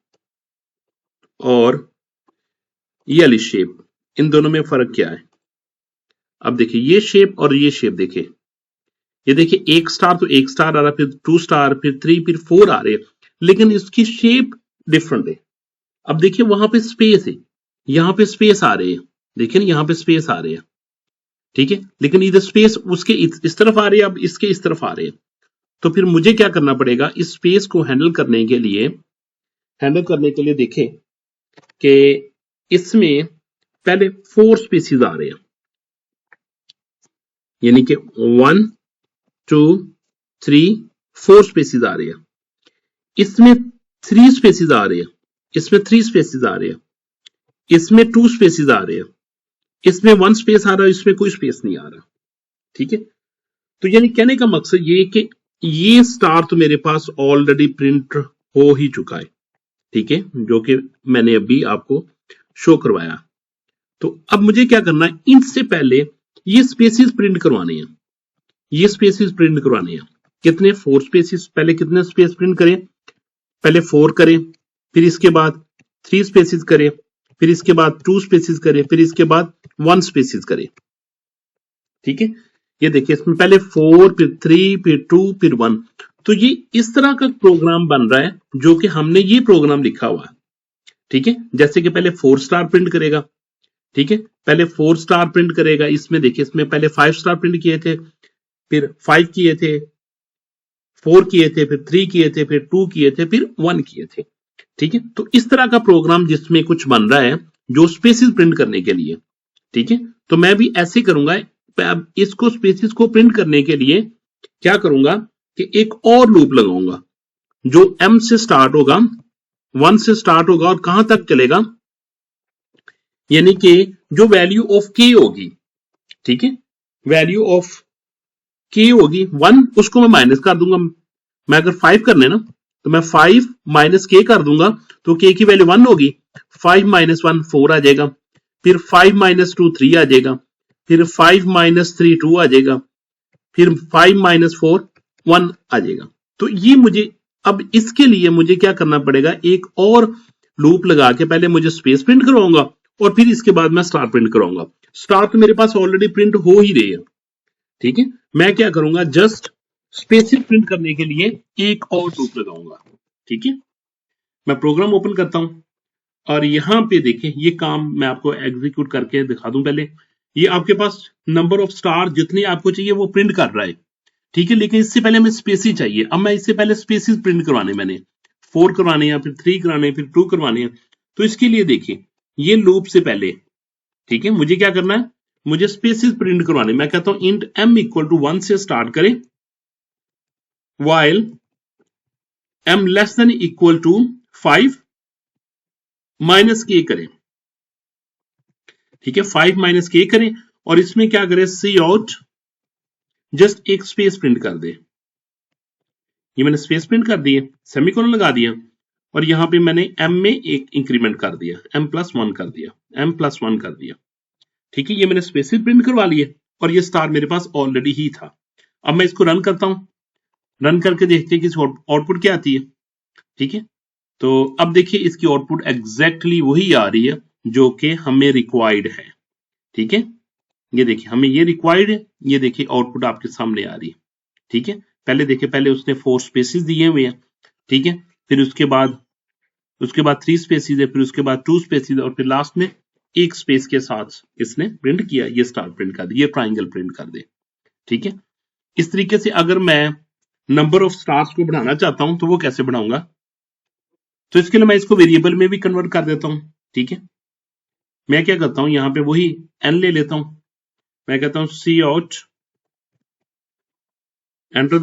और ये वाली शेप, इन दोनों में फर्क क्या है, अब देखिए ये शेप और ये शेप देखिए, ये देखिए 1 स्टार तो 1 स्टार आ रहा है, फिर 2 स्टार, फिर 3, फिर 4 आ रहे हैं, लेकिन इसकी शेप डिफरेंट है। अब देखिए वहां पे स्पेस है, यहां पे स्पेस आ रहे हैं, देखिए ना यहां पे स्पेस आ रहे हैं, ठीक है, लेकिन इधर स्पेस उसके इस तरफ आ रही है, अब इसके इस तरफ आ रहे हैं। तो फिर मुझे क्या करना पड़ेगा, इस स्पेस को हैंडल करने के लिए देखें कि इसमें पहले 4 स्पेसिस आ रहे हैं, यानी कि 1 2 3 4 स्पेसिस आ रहे हैं, इसमें 3 स्पेसिस आ रहे हैं, इसमें 3 स्पेसिस आ रहे हैं, इसमें 2 स्पेसिस आ रहे हैं, इसमें 1 स्पेस आ रहा है, इसमें कोई स्पेस नहीं आ रहा। ठीक है, तो यानी कहने का मकसद ये कि ये स्टार तो मेरे पास ऑलरेडी प्रिंट हो ही चुका है, ठीक है, जो कि मैंने अभी आपको शो करवाया। तो अब मुझे क्या करना है, इनसे पहले ये स्पेसिस प्रिंट करवाने हैं, ये स्पेसिस प्रिंट करवाने हैं, कितने 4 स्पेसिस, पहले कितने स्पेस प्रिंट करें, पहले 4 करें, फिर इसके बाद 3 स्पेसिस करें, फिर इसके बाद 2 स्पेसिस करें, फिर इसके बाद 1 स्पेसिस करें। ठीक है, ये देखिए इसमें पहले 4, फिर 3, फिर 2, फिर 1, तो ये इस तरह का प्रोग्राम बन रहा है, जो कि हमने ये प्रोग्राम लिखा हुआ है। ठीक है, जैसे कि पहले 4 स्टार प्रिंट करेगा, ठीक है, पहले 4 स्टार प्रिंट करेगा, इसमें देखिए इसमें पहले 5 स्टार प्रिंट किए थे, फिर 5 किए थे, 4 किए थे, फिर 3 किए थे, फिर 2 किए थे, फिर 1 किए थे। ठीक है, तो इस तरह का प्रोग्राम जिसमें कुछ बन रहा है जो स्पेसिस प्रिंट करने के लिए। ठीक है, तो मैं भी ऐसे करूंगा, अब इसको स्पेसिस को प्रिंट करने के लिए क्या करूंगा कि एक और लूप लगाऊंगा जो m से स्टार्ट होगा, 1 से स्टार्ट होगा और कहां तक चलेगा, यानी कि जो वैल्यू ऑफ k होगी, ठीक है, वैल्यू ऑफ k होगी 1, उसको मैं माइनस कर दूंगा। मैं अगर 5 करने ना, तो मैं 5 माइनस k कर दूंगा, तो k की वैल्यू 1 होगी, 5 माइनस 1 4 आ जाएगा, फिर 5 माइनस 2 3 आ जाएगा, फिर 5 माइनस 3 2 आ जाएगा, फिर 5 माइनस 4 1 आ जाएगा। तो ये मुझे अब इसके लिए मुझे क्या करना पड़ेगा, एक और लूप लगा के पहले मुझे स्पेस प्रिंट करवाऊंगा और फिर इसके बाद मैं स्टार प्रिंट करवाऊंगा। स्टार तो मेरे पास ऑलरेडी प्रिंट हो ही रही है, ठीक है। मैं क्या करूंगा, जस्ट स्पेसिस प्रिंट करने के लिए एक और लूप लगाऊंगा, ठीक है। मैं प्रोग्राम ओपन करता हूं और यहां पे देखें, ये काम मैं आपको एग्जीक्यूट करके दिखा दूं। पहले ये आपके पास नंबर ऑफ स्टार जितने आपको चाहिए वो प्रिंट कर रहा है, ठीक है, लेकिन इससे पहले हमें स्पेसिस चाहिए। अब मैं इससे पहले स्पेसिस प्रिंट करवाने, मैंने 4 करवाने हैं, फिर 3 करवाने हैं, फिर 2 करवाने हैं। तो इसके लिए देखिए, ये लूप से पहले, ठीक है, मुझे क्या करना है, मुझे स्पेसिस प्रिंट करवाने। मैं कहता हूं इंट m इक्वल टू 1 से स्टार्ट करें, while m less than equal to 5 minus k करें, ठीक है, 5 माइनस के करें और इसमें क्या करें, सी आउट, जस्ट एक स्पेस प्रिंट कर दे। ये मैंने स्पेस प्रिंट कर दिए, सेमीकोलन लगा दिया और यहां पे मैंने m में एक इंक्रीमेंट कर दिया, m+1 कर दिया, m+1 कर दिया, ठीक है। ये मैंने स्पेसिस प्रिंट करवा लिए और ये स्टार मेरे पास ऑलरेडी ही था। अब मैं इसको रन करता हूं, रन करके देखते हैं कि आउटपुट क्या आती है, ठीक है। तो अब देखिए इसकी आउटपुट एग्जैक्टली वही आ रही है जो कि हमें रिक्वायर्ड है, ठीक है। ये देखिए हमें ये रिक्वायर्ड है, ये देखिए आउटपुट आपके सामने आ रही है, ठीक है। पहले देखिए, पहले उसने 4 स्पेसिस दिए हुए हैं, ठीक है, फिर उसके बाद 3 स्पेसिस है, फिर उसके बाद 2 स्पेसिस और फिर लास्ट में एक स्पेस के साथ इसने प्रिंट किया, ये स्टार प्रिंट कर दे, ये ट्राइंगल प्रिंट कर दे, ठीक है। इस तरीके से अगर मैं नंबर ऑफ स्टार्स को बढ़ाना चाहता हूं तो वो कैसे बढ़ाऊंगा, तो इसके लिए मैं इसको वेरिएबल में भी कन्वर्ट कर देता हूं, ठीक है। मैं क्या करता हूं, यहां पे वही n ले लेता हूं, मैं कहता हूं cout, enter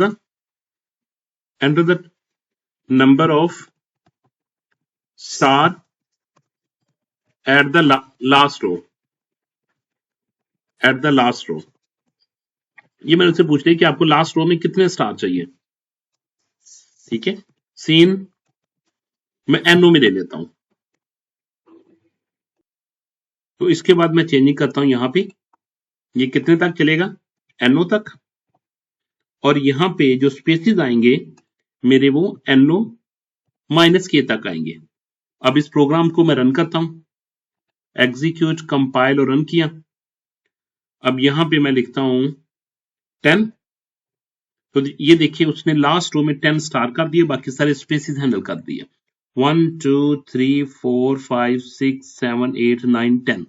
the number of star at the last row, ये मैंने उससे पूछ लिया कि आपको लास्ट रो में कितने स्टार चाहिए, ठीक है। सीन मैं NO में ले लेता हूं, तो इसके बाद मैं चेंजिंग करता हूं, यहां पे ये कितने तक चलेगा, NO तक, और यहां पे जो स्पेसिस आएंगे मेरे वो NO -k तक आएंगे। अब इस प्रोग्राम को मैं रन करता हूं, एग्जीक्यूट, कंपाइल और रन किया। अब यहां पे मैं लिखता हूं 10, तो ये देखिए उसने लास्ट रो में 10 स्टार कर दिए, बाकी सारे स्पेसिस हैंडल कर दिए, 1 2 3 4 5 6 7 8 9 10,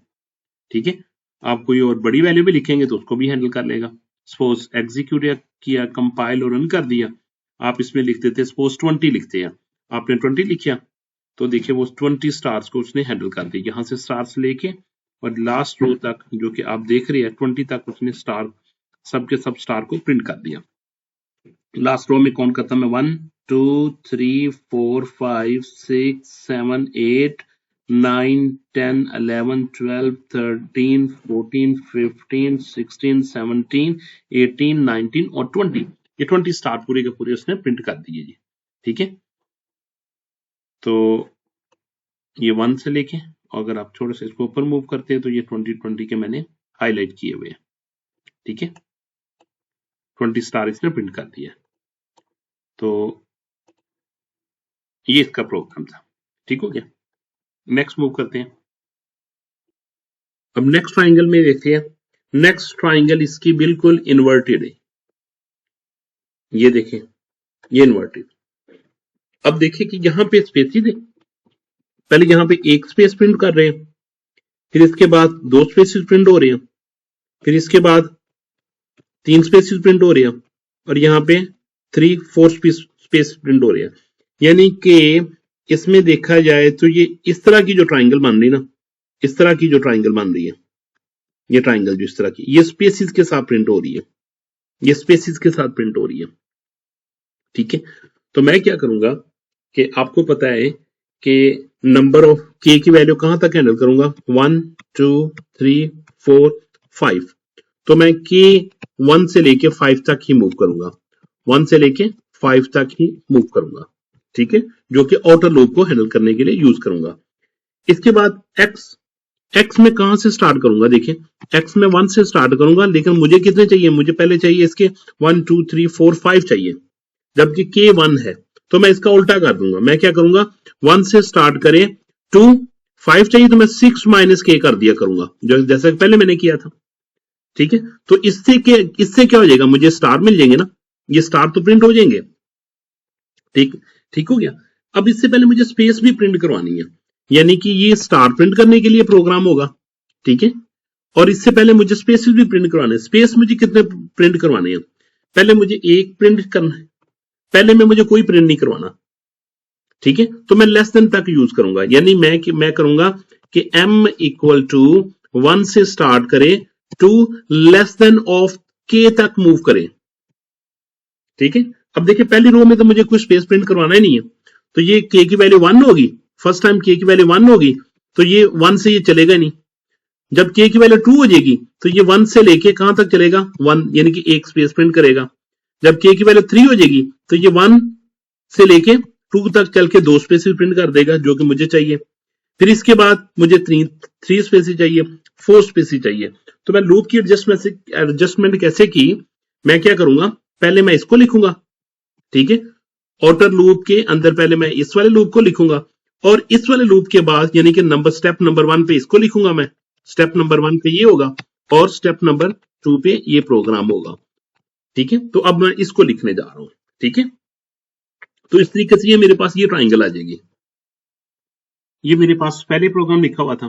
ठीक है। आप कोई और बड़ी वैल्यू भी लिखेंगे तो उसको भी हैंडल कर लेगा। सपोज एग्जीक्यूट किया, कंपाइल और रन कर दिया, आप इसमें लिख देते, सपोज 20 लिखते हैं, आपने 20 लिखा तो देखिए वो 20 स्टार्स को उसने हैंडल कर दिया, यहां से स्टार्स लेके और लास्ट रो तक जो कि आप देख रहे हैं 20 तक उसने स्टार, सबके सब स्टार को प्रिंट कर दिया। लास्ट रो में कौन करता, मैं 1 2 3 4 5 6 7 8 9 10 11 12 13 14 15 16 17 18 19 और 20, ये 20 स्टार पूरे के पूरे उसने प्रिंट कर दिए जी, ठीक है। तो ये 1 से लेके, अगर आप थोड़ा सा इसको ऊपर मूव करते हैं तो ये 20 के मैंने हाईलाइट किए हुए हैं, ठीक है, 20 स्टार इसने प्रिंट कर दिया। तो ये इसका प्रोग्राम था, ठीक हो गया। नेक्स्ट मूव करते हैं। अब नेक्स्ट ट्राइंगल में देखते हैं, नेक्स्ट ट्राइंगल इसकी बिल्कुल इन्वर्टेड है, ये देखें ये इन्वर्टेड। अब देखिए कि यहां पे स्पेसिस है, पहले यहां पे एक स्पेस प्रिंट कर रहे हैं, फिर इसके बाद 2 स्पेसिस प्रिंट हो रहे हैं, फिर इसके बाद 3 स्पेसिस प्रिंट हो रहे हैं और यहाँ पे 4 स्पेस प्रिंट हो रहे हैं। यानी कि इसमें देखा जाए तो ये इस तरह की जो ट्राइंगल बन रही है ना, इस तरह की जो ट्राइंगल बन रही है, ये ट्राइंगल जो इस तरह की, ये स्पेसिस के साथ प्रिंट हो रही है, ये स्पेसिस के साथ प्रिंट हो रही है, ठीक है। तो मैं क्या करूंगा कि आपको पता है कि नंबर ऑफ k की वैल्यू कहां तक हैंडल करूंगा, 1 2 3 4 5, तो मैं k 1 से लेके 5 तक ही मूव करूंगा, 1 से लेके 5 तक ही मूव करूंगा, ठीक है, जो कि आउटर लूप को हैंडल करने के लिए यूज करूंगा। इसके बाद x एक्स में कहां से स्टार्ट करूंगा, देखिए एक्स में 1 से स्टार्ट करूंगा, लेकिन मुझे कितने चाहिए, मुझे पहले चाहिए इसके 1 2 3 4 5 चाहिए, जबकि के 1 है। तो मैं इसका उल्टा कर दूंगा, मैं क्या करूंगा 1 से स्टार्ट करें, 2 5 चाहिए तो मैं 6 माइनस के कर दिया करूंगा, जो जैसा पहले मैंने किया था। ठीक है, तो इससे क्या हो जाएगा, मुझे स्टार मिल जाएंगे ना, ये स्टार तो प्रिंट हो जाएंगे। ठीक ठीक हो गया। अब इससे पहले मुझे स्पेस भी प्रिंट करवानी है, यानी कि ये स्टार प्रिंट करने के लिए प्रोग्राम होगा। ठीक है, और इससे पहले मुझे स्पेसेस भी प्रिंट करवाने हैं। स्पेस मुझे कितने प्रिंट करवाने हैं, पहले मुझे एक प्रिंट करना है, पहले में मुझे कोई प्रिंट नहीं करवाना। ठीक है, तो मैं लेस देन तक यूज करूंगा, यानी मैं करूंगा कि m इक्वल टू 1 से स्टार्ट करे, to less than of k तक मूव करे। ठीक है, अब देखिए पहली रो में तो मुझे कोई स्पेस प्रिंट करवाना ही नहीं है, तो ये k की वैल्यू 1 होगी, फर्स्ट टाइम k की वैल्यू 1 होगी, तो ये 1 से ये चलेगा नहीं। जब k की वैल्यू 2 हो जाएगी तो ये 1 से लेके कहां तक चलेगा, 1, यानी कि एक स्पेस प्रिंट करेगा। जब k की वैल्यू 3 हो जाएगी तो ये 1 से लेके 2 तक चल के 2 स्पेसिस प्रिंट कर देगा, जो कि मुझे चाहिए। फिर इसके बाद मुझे 3 स्पेसिस चाहिए, 4 स्पेसिस चाहिए। तो मैं लूप की एडजस्टमेंट कैसे की, मैं क्या करूंगा, पहले मैं इसको लिखूंगा। ठीक है, आउटर लूप के अंदर पहले मैं इस वाले लूप को लिखूंगा, और इस वाले लूप के बाद यानी कि स्टेप नंबर 1 पे इसको लिखूंगा मैं, स्टेप नंबर 1 पे ये होगा, और स्टेप नंबर 2 पे ये प्रोग्राम होगा। ठीक है, तो अब मैं इसको लिखने जा रहा हूं। ठीक है, तो इस तरीके से ये मेरे पास ये ट्राइंगल आ जाएगी। ये मेरे पास पहले प्रोग्राम लिखा हुआ था,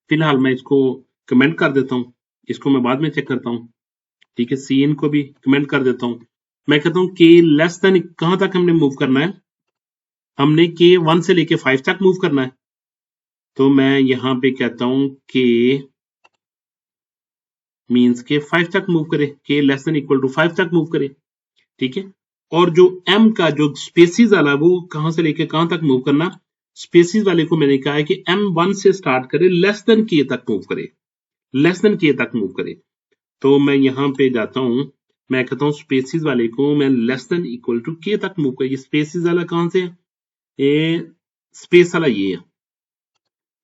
फिलहाल मैं इसको कमेंट कर देता हूं, इसको मैं बाद में चेक करता हूं। ठीक है, सीन को भी कमेंट कर देता हूं। मैं कहता हूं कि लेस देन कहां तक हमने मूव करना है, हमने के 1 से लेके 5 तक मूव करना है। तो मैं यहां पे कहता हूं के मींस के 5 तक मूव करे, के लेस देन इक्वल टू 5 तक मूव करे। ठीक है, और जो m का जो स्पेसिस वाला वो कहां से लेके कहां तक मूव करना, स्पेसिस वाले को मैंने कहा है कि m1 से स्टार्ट करे, लेस देन k तक मूव करे, लेस देन k तक मूव करे। तो मैं यहां पे जाता हूं, मैं कहता हूं स्पेसिस वाले को मैं less than equal to k तक मूव करे। ये स्पेसिस वाला कहां से है, ये स्पेस वाला ये है,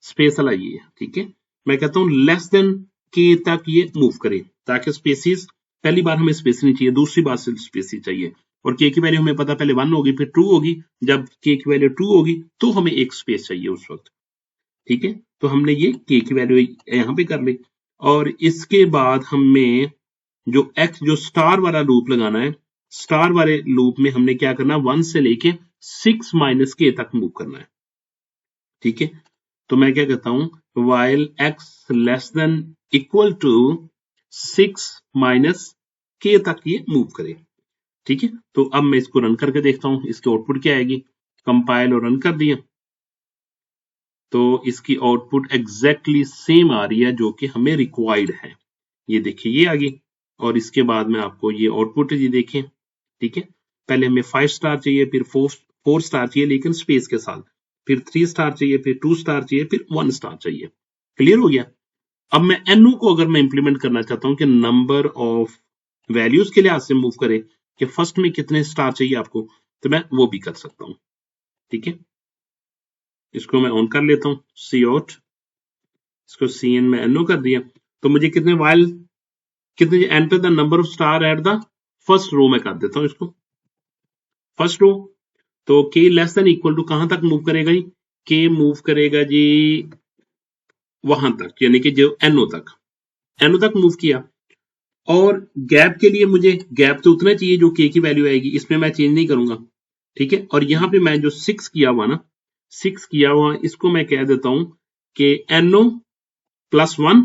स्पेस वाला ये है। ठीक है, मैं कहता हूं लेस देन k तक ये मूव करे, ताकि स्पेसिस पहली बार हमें स्पेस नहीं चाहिए, दूसरी बार से स्पेसिस चाहिए। और k की वैल्यू हमें पता पहले 1 होगी, फिर 2 होगी, जब k की वैल्यू 2 होगी तो हमें एक स्पेस चाहिए उस वक्त। ठीक है, तो हमने ये k की वैल्यू यहां पे कर ली, और इसके बाद हमें जो x जो स्टार वाला लूप लगाना है, स्टार वाले लूप में हमने क्या करना, 1 से लेके 6 माइनस k तक मूव करना है। ठीक है, तो मैं क्या कहता हूं while x less than equal to 6 minus k तक ये मूव करे। ठीक है, तो अब मैं इसको रन करके देखता हूं इसकी आउटपुट क्या आएगी। कंपाइल और रन कर दिया तो इसकी आउटपुट एग्जैक्टली सेम आ रही है जो कि हमें रिक्वायर्ड है। ये देखिए ये आ गई, और इसके बाद में आपको ये आउटपुट ये देखें। ठीक है, पहले हमें 5 स्टार चाहिए, फिर 4 स्टार चाहिए लेकिन स्पेस के साथ, फिर 3 स्टार चाहिए, फिर 2 स्टार चाहिए, फिर 1 स्टार चाहिए। क्लियर हो गया। अब मैं NO को अगर मैं इंप्लीमेंट करना चाहता हूं कि नंबर ऑफ वैल्यूज के लिहाज से मूव करे कि फर्स्ट में कितने स्टार चाहिए आपको, तो मैं वो भी कर सकता हूं। ठीक है, इसको मैं ऑन कर लेता हूं, सी आउट, इसको CN में NO कर दिया, तो मुझे कितने वाइल कितने enter the number of star at the first row में कर देता हूं इसको, फर्स्ट रो। तो k less than equal to कहां तक मूव करेगा जी, k मूव करेगा जी वहां तक, यानी कि जो NO तक मूव किया। और गैप के लिए मुझे गैप तो उतना चाहिए जो k की वैल्यू आएगी, इसमें मैं चेंज नहीं करूंगा। ठीक है, और यहां पे मैं जो 6 किया हुआ ना, 6 किया हुआ इसको मैं कह देता हूं कि NO प्लस 1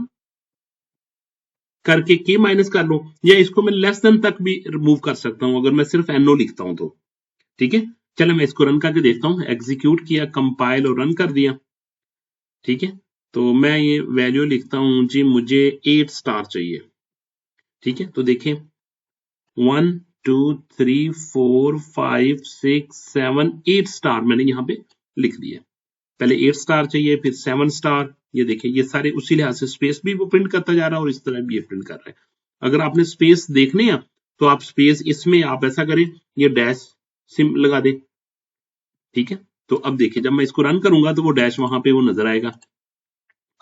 करके k माइनस कर लो, या इसको मैं लेस देन तक भी रिमूव कर सकता हूं अगर मैं सिर्फ NO लिखता हूं तो। ठीक है, चलो मैं इसको रन करके देखता हूं, एग्जीक्यूट किया, कंपाइल और रन कर दिया। ठीक है, तो मैं ये वैल्यू लिखता हूं जी, मुझे 8 स्टार चाहिए। ठीक है, तो देखें 1 2 3 4 5 6 7 8 स्टार मैंने यहां पे लिख दिए। पहले 8 स्टार चाहिए, फिर 7 स्टार, ये देखिए ये सारे उसी लिहाज से स्पेस भी वो प्रिंट करता जा रहा है और इस तरह भी ये प्रिंट कर रहा है। अगर आपने स्पेस देखने हैं तो आप स्पेस इसमें आप ऐसा करें, ये डैश सिम लगा दे। ठीक है, तो अब देखिए जब मैं इसको रन करूंगा तो वो डैश वहां पे वो नजर आएगा।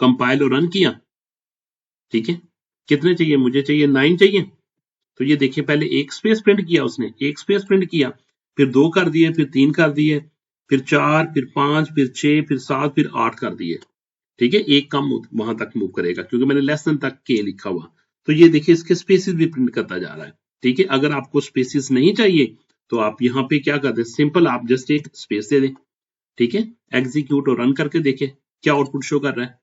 कंपाइल और रन किया, ठीक है, कितने चाहिए, मुझे चाहिए 9 चाहिए। तो ये देखिए पहले एक स्पेस प्रिंट किया उसने, एक स्पेस प्रिंट किया, फिर 2 कर दिए, फिर 3 कर दिए, फिर 4, फिर 5, फिर 6, फिर 7, फिर 8 कर दिए, ठीक है, एक कम वहां तक मूव करेगा क्योंकि मैंने लेस देन तक के लिखा हुआ। तो ये देखिए इसके स्पेसिस भी प्रिंट करता जा रहा है, ठीक है। अगर आपको स्पेसिस नहीं चाहिए तो आप यहाँ पे क्या कर दें, सिंपल आप जस्ट एक स्पेस दे दें, ठीक है, एग्जीक्यूट और रन करके देखें क्या आउटपुट शो कर रहा है,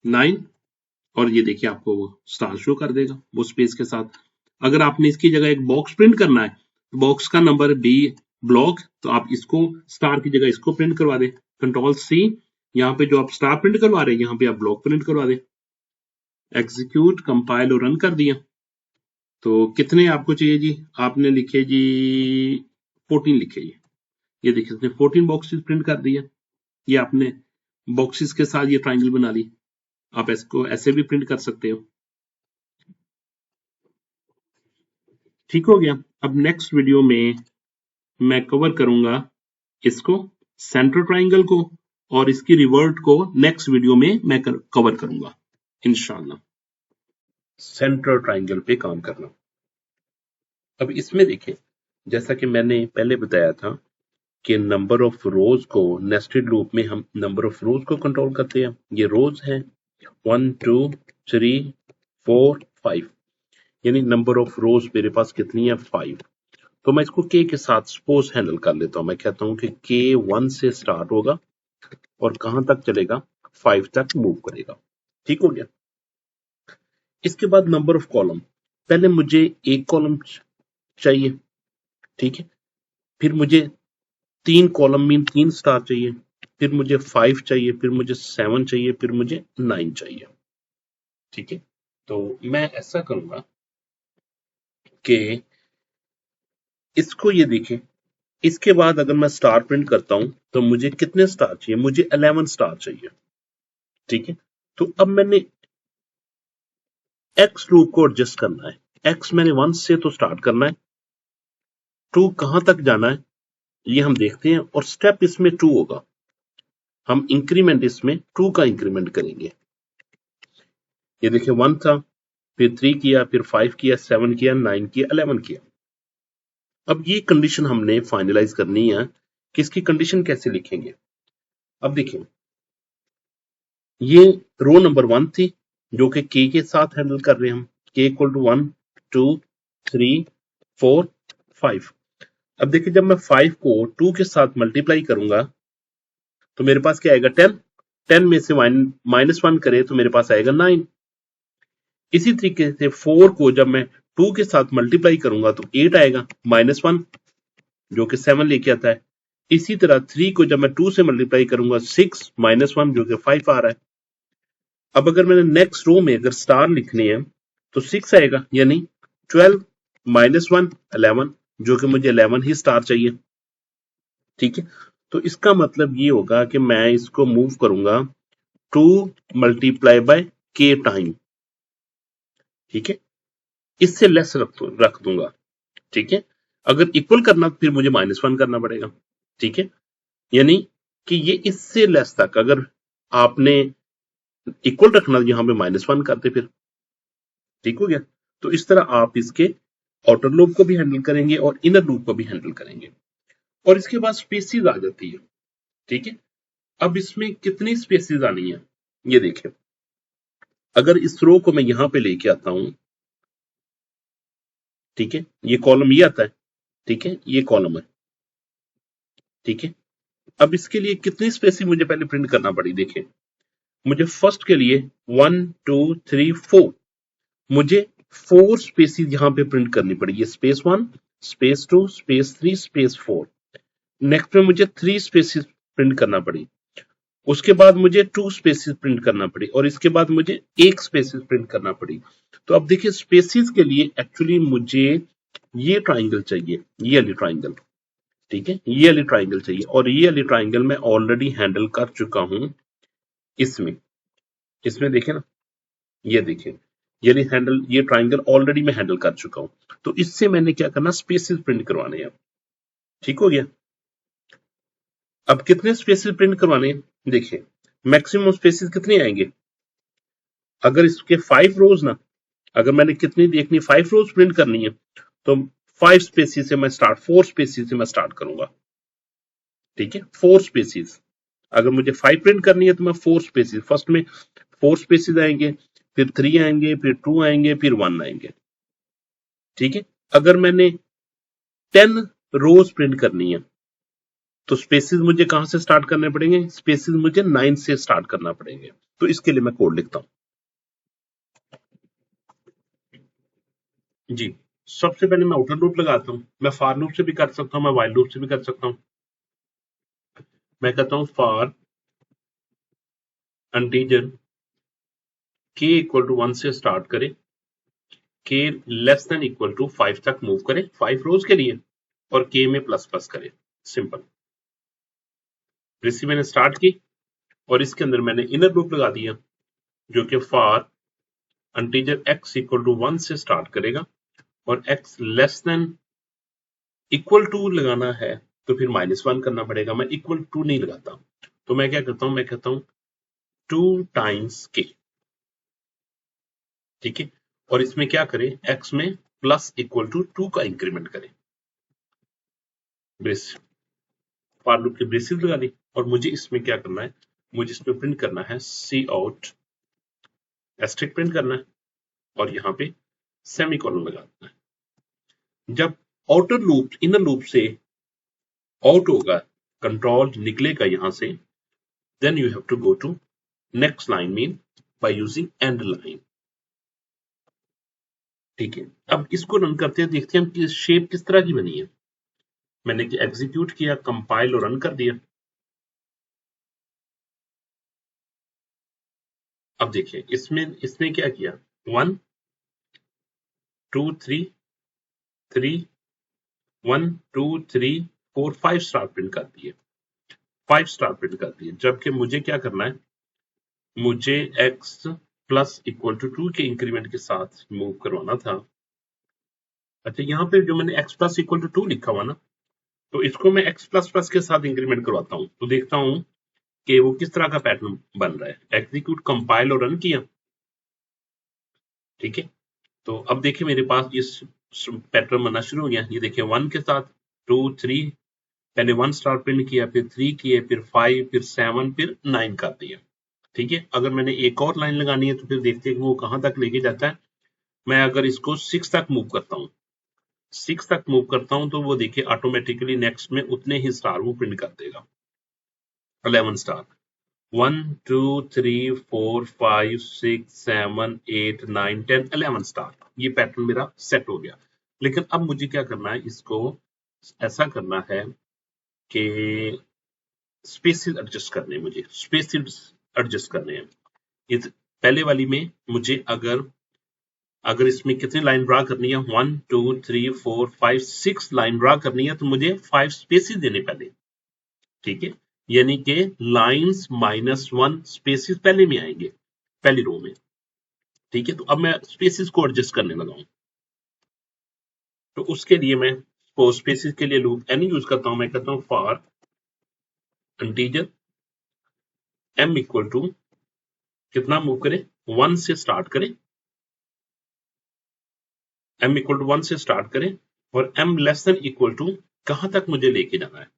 9, और ये देखिए आपको वो स्टार शो कर देगा वो स्पेस के साथ। अगर आपने इसकी जगह एक बॉक्स प्रिंट करना है, बॉक्स का नंबर बी ब्लॉक, तो आप इसको स्टार की जगह इसको प्रिंट करवा दें, कंट्रोल सी, यहाँ पे जो आप स्टार प्रिंट करवा रहे हैं यहाँ पे आप ब्लॉक प्रिंट करवा दें, एग्जीक्यूट कंपाइल और रन कर दिया। तो कितने आपको चाहिए जी, आपने लिखे जी 14 लिखे जी, ये देखिए इसने 14 बॉक्सेस प्रिंट कर दिया। ये आपने बॉक्सेस के साथ ये ट्राइंगल बना ली, आप इसको ऐसे भी प्रिंट कर सकते हो, ठीक हो गया। अब नेक्स्ट वीडियो में मैं कवर करूंगा इसको, सेंटर ट्राइंगल को, और इसकी रिवर्ट को नेक्स्ट वीडियो में मैं कवर करूंगा इंशाल्लाह। सेंटर ट्राइंगल पे काम करना। अब इसमें देखें, जैसा कि मैंने पहले बताया था कि नंबर ऑफ रोज को नेस्टेड लूप में हम नंबर ऑफ रोज को कंट्रोल करते हैं। ये रोज हैं 1 2 3 4 5, यानी नंबर ऑफ रोज मेरे पास कितनी है 5। तो मैं इसको के साथ सपोज हैंडल कर लेता हूं। मैं कहता हूं कि के 1 से स्टार्ट होगा और कहां तक चलेगा, 5 तक मूव करेगा, ठीक हो गया। इसके बाद नंबर ऑफ कॉलम, पहले मुझे एक कॉलम चाहिए, ठीक है, फिर मुझे 3 कॉलम मीन 3 स्टार चाहिए, फिर मुझे 5 चाहिए, फिर मुझे 7 चाहिए, फिर मुझे 9 चाहिए, ठीक है। तो मैं ऐसा करूंगा कि इसको ये देखें, इसके बाद अगर मैं स्टार प्रिंट करता हूं तो मुझे कितने स्टार चाहिए, मुझे 11 स्टार चाहिए, ठीक है। तो अब मैंने एक्स लूप को एडजस्ट करना है, एक्स मैंने 1 से तो स्टार्ट करना है, 2 कहां तक जाना है ये हम देखते हैं, और स्टेप इसमें 2 होगा, हम इंक्रीमेंट इसमें 2 का इंक्रीमेंट करेंगे। ये देखिए 1 था, फिर 3 किया, फिर 5 किया, 7 किया, 9 किया, 11 किया। अब ये कंडीशन हमने फाइनलाइज करनी है कि इसकी कंडीशन कैसे लिखेंगे। अब देखिए ये रो नंबर 1 थी जो कि के साथ हैंडल कर रहे हैं हम, के इक्वल टू 1 2 3 4 5। अब देखिए जब मैं 5 को 2 के साथ मल्टीप्लाई करूंगा तो मेरे पास क्या आएगा 10, 10 में से -1 करे तो मेरे पास आएगा 9। इसी तरीके से 4 को जब मैं 2 के साथ मल्टीप्लाई करूंगा तो 8 आएगा, -1 जो कि 7 लेके आता है। इसी तरह 3 को जब मैं 2 से मल्टीप्लाई करूंगा 6 -1 जो कि 5 आ रहा है। अब अगर मैंने नेक्स्ट रो में अगर स्टार लिखने हैं तो 6 आएगा, यानी 12 -1 11, जो कि मुझे 11 ही स्टार चाहिए, ठीक है। तो इसका मतलब ये होगा कि मैं इसको मूव करूंगा 2 मल्टीप्लाई बाय के टाइम, ठीक है, इससे लेस रख दूंगा, ठीक है। अगर इक्वल करना फिर मुझे -1 करना पड़ेगा, ठीक है, यानी कि ये इससे लेस तक अगर आपने इक्वल रखना यहां पे -1 करते फिर, ठीक हो गया। तो इस तरह आप इसके आउटर लूप को भी हैंडल करेंगे और इनर लूप को भी हैंडल करेंगे, और इसके बाद स्पेसिस आ जाती है, ठीक है। अब इसमें कितनी स्पेसिस आनी है ये देखें, अगर इस रो को मैं यहां पे लेके आता हूं, ठीक है, ये कॉलम ये आता है, ठीक है, ये कॉलम है, ठीक है। अब इसके लिए कितनी स्पेसिस मुझे पहले प्रिंट करना पड़ी, देखें मुझे फर्स्ट के लिए 1 2 3 4, मुझे 4 स्पेसिस यहां पे प्रिंट करनी पड़ी, ये space 1 space 2 space 3 space 4। Next में मुझे 3 स्पेसिस प्रिंट करना पड़ी, उसके बाद मुझे 2 स्पेसिस प्रिंट करना पड़ी, और इसके बाद मुझे 1 स्पेसिस प्रिंट करना पड़ी। तो अब देखिए स्पेसिस के लिए एक्चुअली मुझे ये ट्राइंगल चाहिए, ये वाली ट्राइंगल, ठीक है, ये वाली ट्राइंगल चाहिए, और ये वाली ट्राइंगल मैं ऑलरेडी हैंडल कर चुका हूं इसमें, इसमें देखें ना, ये देखें ये ट्राइंगल ऑलरेडी मैं हैंडल कर चुका हूं। तो इससे मैंने क्या करना, स्पेसिस प्रिंट करवाने हैं, ठीक हो गया। अब कितने स्पेसिस प्रिंट करवाने हैं, देखिए मैक्सिमम स्पेसिस कितने आएंगे, अगर इसके 5 रोज ना, अगर मैंने कितनी देखनी 5 रोज प्रिंट करनी है तो 5 स्पेसिस से मैं स्टार्ट 4 स्पेसिस से मैं स्टार्ट करूंगा। ठीक है, 4 स्पेसिस। अगर मुझे 5 प्रिंट करनी है तो मैं 4 स्पेसिस, फर्स्ट में 4 स्पेसिस आएंगे, फिर 3 आएंगे, फिर 2 आएंगे, फिर 1 आएंगे। ठीक है, अगर मैंने 10 रोज प्रिंट करनी है तो स्पेसिस मुझे कहां से स्टार्ट करने पड़ेंगे? स्पेसिस मुझे 9 से स्टार्ट करना पड़ेंगे। तो इसके लिए मैं कोड लिखता हूं जी। सबसे पहले मैं आउटर लूप लगाता हूं, मैं फॉर लूप से भी कर सकता हूं, मैं व्हाइल लूप से भी कर सकता हूं। मैं कहता हूं for integer k equal to 1 से स्टार्ट करें, k less than equal to 5 तक मूव करें 5 रोज के लिए, और k में प्लस प्लस करें। सिंपल। मैंने स्टार्ट की और इसके अंदर मैंने इनर लूप लगा दिया जो कि for integer x equal to 1 से स्टार्ट करेगा, और x less than equal to लगाना है तो फिर -1 करना पड़ेगा। मैं इक्वल टू नहीं लगाता, तो मैं क्या करता हूं, मैं कहता हूं 2 टाइम्स k। ठीक है, और इसमें क्या करें, x में प्लस इक्वल टू 2 का इंक्रीमेंट करें। ब्रेस फॉर लूप की ब्रेसिस लगा दी, और मुझे इसमें क्या करना है, मुझे इसमें प्रिंट करना है सी आउट एस्ट्रिक प्रिंट करना है, और यहाँ पे सेमीकोलन लगाना है। जब आउटर लूप इनर लूप से आउट होगा, कंट्रोल निकलेगा यहां से, then you have to go to next line mean by using end line. ठीक है, अब इसको रन करते हैं, देखते हैं कि शेप किस तरह की बनी है। मैंने एग्जीक्यूट किया, कंपाइल और रन कर दिया। अब देखिए इसमें इसने क्या किया, 1 2 3 3 1 2 3 4 5 स्टार प्रिंट कर दिए, 5 स्टार प्रिंट कर दिए। जबकि मुझे क्या करना है, मुझे x प्लस इक्वल टू 2 के इंक्रीमेंट के साथ मूव करवाना था। अच्छा, यहाँ पे जो मैंने x प्लस इक्वल टू 2 लिखा हुआ ना, तो इसको मैं x प्लस प्लस के साथ इंक्रीमेंट करवाता हूँ, तो देखता हूँ कि वो किस तरह का पैटर्न बन रहा है। एग्जीक्यूट कंपाइल और रन किया। ठीक है, तो अब देखिए मेरे पास ये पैटर्न बनना शुरू हो गया। ये देखिए 1 के साथ 2 3, पहले 1 स्टार प्रिंट किया, फिर 3 किए, फिर 5, फिर 7, फिर 9 कर दिया। ठीक है, अगर मैंने एक और लाइन लगानी है तो फिर देखते हैं कि वो कहां तक लेके जाता है। मैं अगर इसको 6 तक मूव करता हूँ, 6 तक मूव करता हूं, तो वो देखिए ऑटोमेटिकली नेक्स्ट में उतने ही स्टार वो प्रिंट कर देगा, 11 स्टार। 1 2 3 4 5 6 7 8 9 10 11 स्टार। ये पैटर्न मेरा सेट हो गया। लेकिन अब मुझे क्या करना है, इसको ऐसा करना है कि स्पेसिस एडजस्ट करने हैं, मुझे स्पेसिस एडजस्ट करने हैं। इस पहले वाली में मुझे अगर इसमें कितनी लाइन ड्रा करनी है, 1 2 3 4 5 6 लाइन ड्रा करनी है, तो मुझे 5 स्पेसिस देने पहले। ठीक है, यानी कि लाइंस -1 स्पेसिस पहले में आएंगे, पहली रो में। ठीक है, तो अब मैं स्पेसिस को एडजस्ट करने लगा हूं, तो उसके लिए मैं स्पेसिस के लिए लूप एन यूज करता हूं। मैं कहता हूं for integer m equal to कितना मूव करें, 1 से स्टार्ट करें, m इक्वल टू 1 से स्टार्ट करें, और m less than equal to कहां तक मुझे लेके जाना है।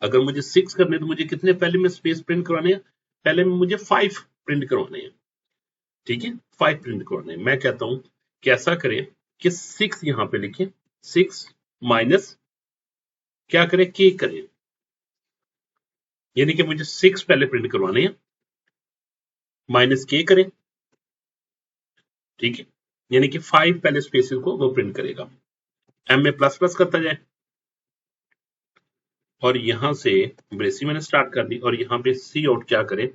अगर मुझे 6 करने तो मुझे कितने पहले में स्पेस प्रिंट करवाने हैं, पहले में मुझे 5 प्रिंट करवाने हैं। ठीक है, 5 प्रिंट करवाने हैं। मैं कहता हूं कैसा करें कि 6 यहां पे लिखें, 6 माइनस क्या करें, k करें, यानी कि मुझे 6 पहले प्रिंट करवाने हैं, माइनस k करें। ठीक है, यानी कि 5 पहले स्पेसेस को वो प्रिंट करेगा, m में प्लस प्लस करता जाए, और यहां से ब्रेसिंग मैंने स्टार्ट कर दी, और यहां पे सी आउट क्या करें,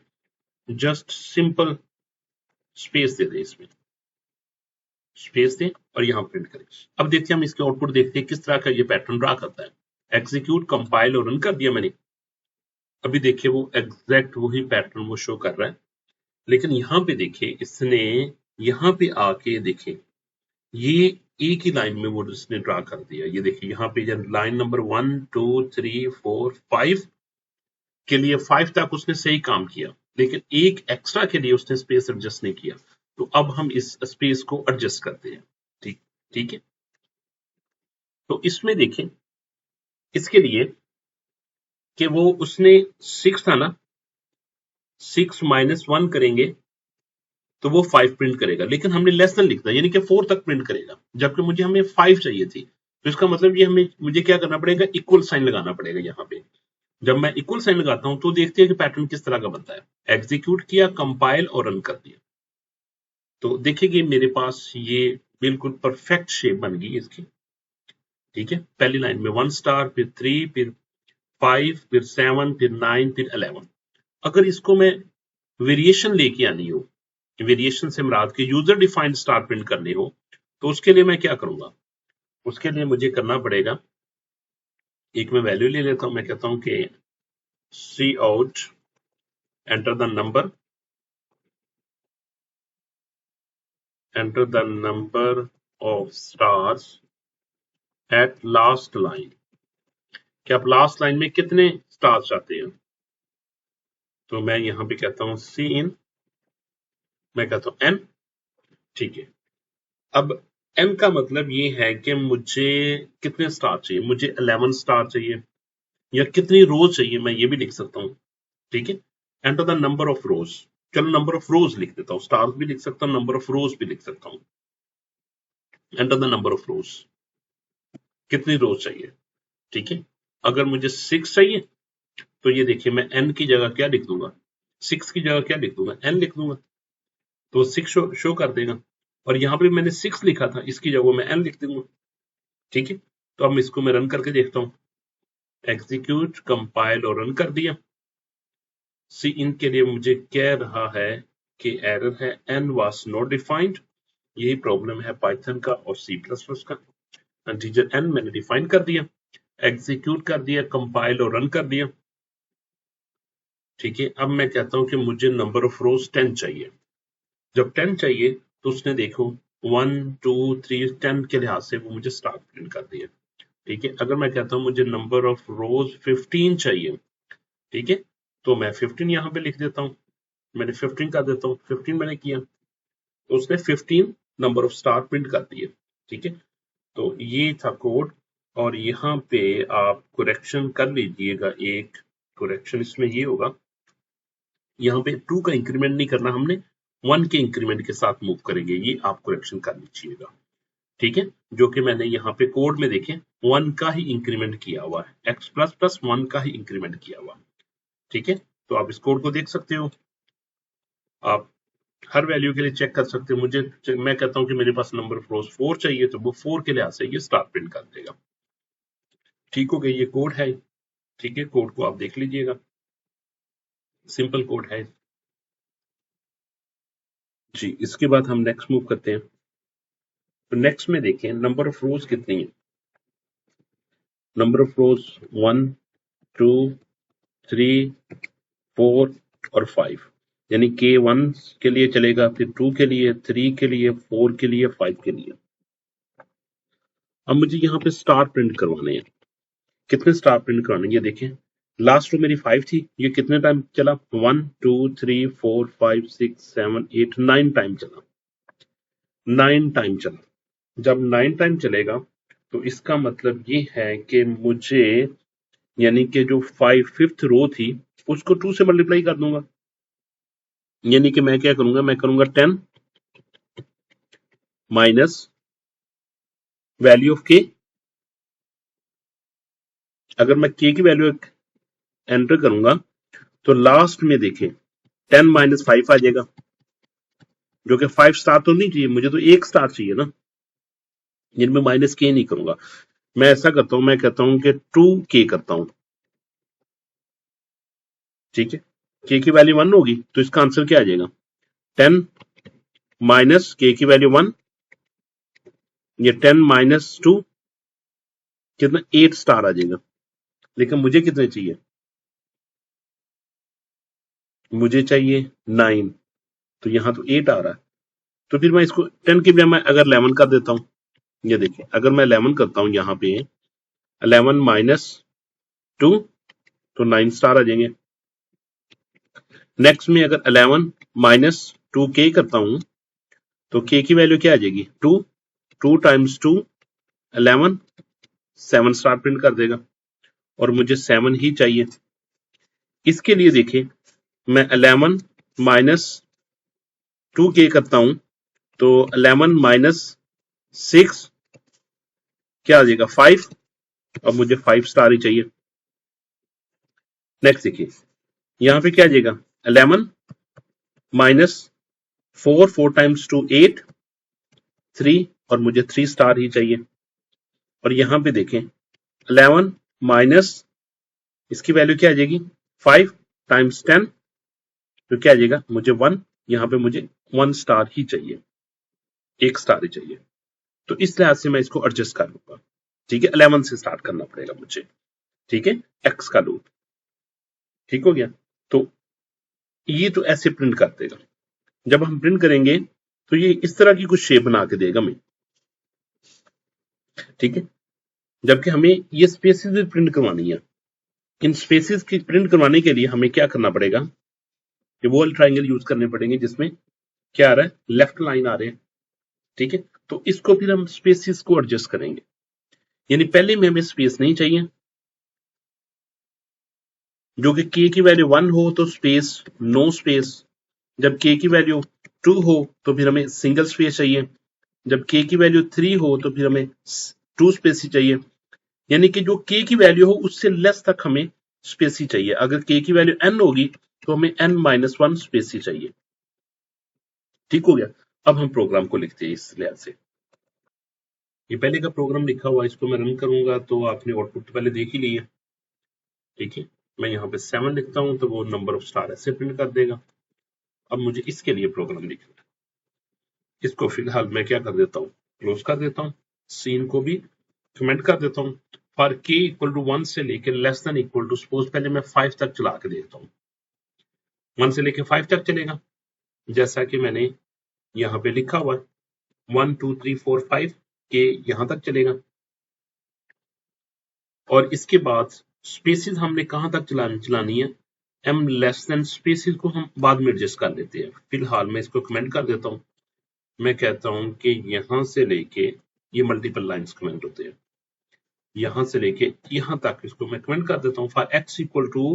जस्ट सिंपल स्पेस दे दे, इसमें स्पेस दें और यहां प्रिंट करें। अब देखते हैं हम इसके आउटपुट, देखते हैं किस तरह का ये पैटर्न ड्रा करता है। एग्जीक्यूट कंपाइल और रन कर दिया मैंने। अभी देखिए वो एग्जैक्ट वही पैटर्न वो शो कर रहा है, लेकिन यहां पे देखिए इसने यहां पे आके देखें ये एक ही लाइन में वो इसने ड्रा कर दिया। ये देखिए यहाँ पे लाइन नंबर 1 2 3 4 5 के लिए 5 तक उसने सही काम किया, लेकिन एक एक्स्ट्रा के लिए उसने स्पेस एडजस्ट नहीं किया। तो अब हम इस स्पेस को एडजस्ट करते हैं। ठीक ठीक है। तो इसमें देखें, इसके लिए कि वो उसने 6 था ना, 6 -1 करेंगे तो वो 5 प्रिंट करेगा, लेकिन हमने लेस देन लिखना, यानी कि 4 तक प्रिंट करेगा, जबकि मुझे हमें 5 चाहिए थी। तो इसका मतलब ये मुझे क्या करना पड़ेगा, इक्वल साइन लगाना पड़ेगा यहाँ पे। जब मैं इक्वल साइन लगाता हूं तो देखते हैं कि पैटर्न किस तरह का बनता है। एग्जीक्यूट किया, कंपाइल और रन कर दिया, तो देखिए मेरे पास ये बिल्कुल परफेक्ट शेप बन गई इसकी। ठीक है, पहली लाइन में 1 स्टार, फिर 3, फिर 5, फिर 7, फिर 9, फिर 11। अगर इसको मैं वेरिएशन लेके आनी हो, वेरिएशन से मुराद के यूजर डिफाइंड स्टार प्रिंट करने हो, तो उसके लिए मैं क्या करूंगा, उसके लिए मुझे करना पड़ेगा, एक मैं वैल्यू ले लेता हूं, मैं कहता हूं कि सी out enter the number of stars at last line। कि आप लास्ट लाइन में कितने स्टार्स चाहते हैं, तो मैं यहां पे कहता हूं सी इन, मैं कहता हूं n। ठीक है, अब n का मतलब ये है कि मुझे कितने स्टार चाहिए, मुझे 11 स्टार चाहिए या कितनी रोज चाहिए, मैं ये भी लिख सकता हूं। ठीक है, एंटर द नंबर ऑफ रोज, चलो नंबर ऑफ रोज लिख देता हूं, स्टार्स भी लिख सकता हूं, नंबर ऑफ रोज भी लिख सकता हूं। एंटर द नंबर ऑफ रोज, कितनी रोज चाहिए। ठीक है, अगर मुझे 6 चाहिए तो ये देखिए मैं n की जगह क्या लिख दूंगा, 6 की जगह क्या लिख दूंगा, n लिख दूंगा, तो 6 शो कर देगा। और यहां पर मैंने 6 लिखा था, इसकी जगह मैं n लिख दूंगा। ठीक है, तो अब इसको मैं रन करके देखता हूं, एग्जीक्यूट, कंपाइल और रन कर दिया। सी इन के लिए मुझे कह रहा है कि एरर है, n वाज नॉट डिफाइंड। यही प्रॉब्लम है पाइथन का और C++ का। इंटीजर n मैंने डिफाइन कर दिया, एग्जीक्यूट कर दिया, कंपाइल और रन कर दिया। ठीक है, अब मैं कहता हूं कि मुझे नंबर ऑफ रोज 10 चाहिए। जब 10 चाहिए तो उसने देखो 1 2 3 10 के लिहाज से वो मुझे स्टार प्रिंट कर दिया। ठीक है, अगर मैं कहता हूं मुझे नंबर ऑफ रोज 15 चाहिए, ठीक है, तो मैं 15 यहां पे लिख देता हूं, मैंने 15 कर देता हूं, 15 मैंने किया तो उसने 15 नंबर ऑफ स्टार प्रिंट कर दिए। ठीक है, तो ये था कोड, और यहाँ पे आप करेक्शन कर लीजिएगा। एक करेक्शन इसमें ये होगा, यहाँ पे 2 का इंक्रीमेंट नहीं करना हमने, 1 के इंक्रीमेंट के साथ मूव करेंगे, ये आप करेक्शन कर लीजिएगा। ठीक है, जो कि मैंने यहाँ पे कोड में देखें 1 का ही इंक्रीमेंट किया हुआ है, x प्लस प्लस 1 का ही इंक्रीमेंट किया हुआ। ठीक है, तो आप इस कोड को देख सकते हो, आप हर वैल्यू के लिए चेक कर सकते हो। मैं कहता हूं कि मेरे पास नंबर ऑफ रोज 4 चाहिए, तो वो 4 के लिहाज से ये स्टार प्रिंट कर देगा। ठीक हो गया, ये कोड है। ठीक है, कोड को आप देख लीजिएगा, सिंपल कोड है जी। इसके बाद हम नेक्स्ट मूव करते हैं। तो नेक्स्ट में देखें नंबर ऑफ रोज कितनी है। नंबर ऑफ रोज 1 2 3 4 और 5, यानी के 1 के लिए चलेगा, फिर 2 के लिए, 3 के लिए, 4 के लिए, 5 के लिए। अब मुझे यहाँ पे स्टार प्रिंट करवाने हैं। कितने स्टार प्रिंट करवाने हैं ये देखें। लास्ट रो मेरी 5 थी, ये कितने टाइम चला, 1 2 3 4 5 6 7 8 9 टाइम चला, 9 टाइम चला। जब 9 टाइम चलेगा तो इसका मतलब ये है कि मुझे, यानी कि जो 5th रो थी उसको 2 से मल्टीप्लाई कर दूंगा, यानी कि मैं क्या करूंगा, मैं करूंगा 10 माइनस वैल्यू ऑफ के। अगर मैं के की वैल्यू एंटर करूंगा तो लास्ट में देखें 10 - 5 आ जाएगा, जो कि 5 स्टार तो नहीं चाहिए, मुझे तो 1 स्टार चाहिए ना, जिनमें माइनस के नहीं करूंगा। मैं ऐसा करता हूं, मैं कहता हूं कि 2k करता हूं। ठीक है, के की वैल्यू 1 होगी तो इसका आंसर क्या आ जाएगा, 10 माइनस के की वैल्यू 1, ये 10 - 2 कितना, 8 स्टार आ जाएगा। लेकिन मुझे कितने चाहिए, मुझे चाहिए 9, तो यहां तो 8 आ रहा है। तो फिर मैं इसको 10 की बजाय मैं अगर 11 कर देता हूं, ये देखिए अगर मैं 11 करता हूं यहाँ पे 11 - 2 तो 9 स्टार आ जाएंगे। नेक्स्ट में अगर 11 माइनस 2k करता हूं तो k की वैल्यू क्या आ जाएगी 2 2 टाइम्स 2 11 7 स्टार प्रिंट कर देगा और मुझे 7 ही चाहिए। इसके लिए देखिए मैं 11 माइनस 2k करता हूं तो 11 माइनस 6 क्या आ जाएगा 5। अब मुझे 5 स्टार ही चाहिए। नेक्स्ट देखिए यहां पे क्या आ जाएगा 11 माइनस 4 4 टाइम्स 2 8 3 और मुझे 3 स्टार ही चाहिए। और यहां पे देखें 11 माइनस इसकी वैल्यू क्या आ जाएगी 5 टाइम्स 10 तो क्या आ जाएगा मुझे 1। यहां पे मुझे 1 स्टार ही चाहिए, 1 स्टार ही चाहिए। तो इस लिहाज से मैं इसको एडजस्ट कर लूंगा। ठीक है 11 से स्टार्ट करना पड़ेगा मुझे। ठीक है एक्स का लूप ठीक हो गया। तो ये तो ऐसे प्रिंट कर देगा। जब हम प्रिंट करेंगे तो ये इस तरह की कुछ शेप बना के देगा हमें। ठीक है जबकि हमें ये स्पेसिस भी प्रिंट करवानी है। इन स्पेसिस की प्रिंट करवाने के लिए हमें क्या करना पड़ेगा कि वो ट्राइंगल यूज करने पड़ेंगे जिसमें क्या आ रहा है लेफ्ट लाइन आ रहे हैं। ठीक है तो इसको फिर हम स्पेसिस को एडजस्ट करेंगे। यानी पहले में हमें स्पेस नहीं चाहिए जो कि k की वैल्यू 1 हो तो स्पेस नो स्पेस। जब k की वैल्यू 2 हो तो फिर हमें सिंगल स्पेस चाहिए। जब k की वैल्यू 3 हो तो फिर हमें 2 स्पेस ही चाहिए। यानी कि जो k की वैल्यू हो उससे लेस तक हमें स्पेस ही चाहिए। अगर k की वैल्यू n होगी तो हमें n-1 स्पेस ही चाहिए। ठीक हो गया। अब हम प्रोग्राम को लिखते हैं इस लिहाज से। ये पहले का प्रोग्राम लिखा हुआ है, इसको मैं रन करूंगा तो आपने आउटपुट तो पहले देख ही लिया। ठीक है मैं यहाँ पे 7 लिखता हूं तो वो नंबर ऑफ स्टार ऐसे प्रिंट कर देगा। अब मुझे इसके लिए प्रोग्राम लिखना है। इसको फिलहाल मैं क्या कर देता हूँ क्लोज कर देता हूँ। सीन को भी कमेंट कर देता हूँ। फॉर k इक्वल टू 1 से लेकर less than equal to suppose पहले मैं 5 तक चला के देखता हूँ। 1 से लेकर 5 तक चलेगा जैसा कि मैंने यहाँ पे लिखा हुआ है 1 2 3 4 5 के यहां तक चलेगा। और इसके बाद स्पेसिस हमने कहां तक चलानी है m लेस देन स्पेसिस को हम बाद में एडजस्ट कर लेते हैं। फिलहाल मैं इसको कमेंट कर देता हूं। मैं कहता हूं कि यहां से लेके ये मल्टीपल लाइंस कमेंट होते हैं यहां से लेके यहां तक इसको मैं कमेंट कर देता हूं। फॉर x इक्वल टू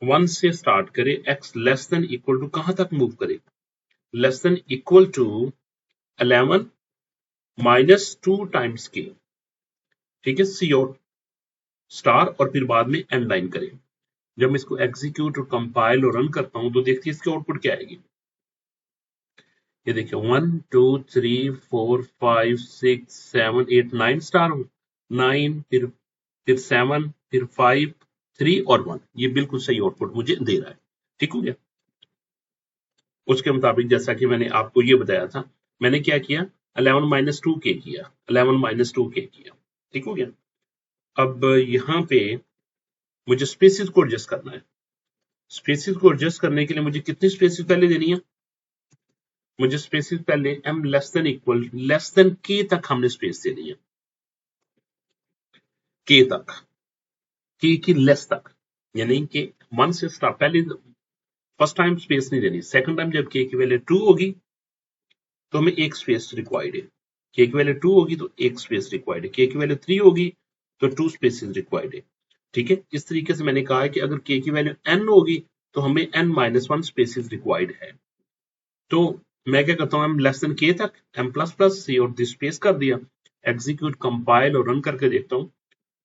1 से स्टार्ट करे x less than equal to कहां तक मूव करे less than equal to 11 minus 2 times k। ठीक है सी आउट स्टार और फिर बाद में एंड लाइन करें। जब मैं इसको एग्जीक्यूट और कंपाइल और रन करता हूं तो देखिए इसकी आउटपुट क्या आएगी। ये देखिए 1 2 3 4 5 6 7 8 9 स्टार हो 9 फिर 7 फिर 5 3 और 1 ये बिल्कुल सही आउटपुट मुझे दे रहा है। ठीक हो गया। उसके मुताबिक जैसा कि मैंने आपको ये बताया था मैंने क्या किया 11 माइनस 2k किया 11 माइनस 2k किया। ठीक हो गया। अब यहाँ पे मुझे स्पेसिस को एडजस्ट करना है। स्पेसिस को एडजस्ट करने के लिए मुझे कितनी स्पेसिस पहले देनी है मुझे स्पेसिस पहले m less than equal less than k तक हमने स्पेस देनी है। k तक k की लेस तक यानी कि 1 से स्टार्ट पहले फर्स्ट टाइम स्पेस नहीं देनी। सेकंड टाइम जब k की वैल्यू 2 होगी तो हमें एक स्पेस रिक्वायर्ड है। k की वैल्यू 2 होगी तो एक स्पेस रिक्वायर्ड है। k की वैल्यू 3 होगी तो 2 स्पेसेस रिक्वायर्ड है। ठीक है इस तरीके से मैंने कहा है कि अगर k की वैल्यू n होगी तो हमें n-1 स्पेसेस रिक्वायर्ड है। तो मैं क्या करता हूं m लेस देन k तक m प्लस प्लस c और दिस स्पेस कर दिया। एग्जीक्यूट कंपाइल और रन करके देखता हूं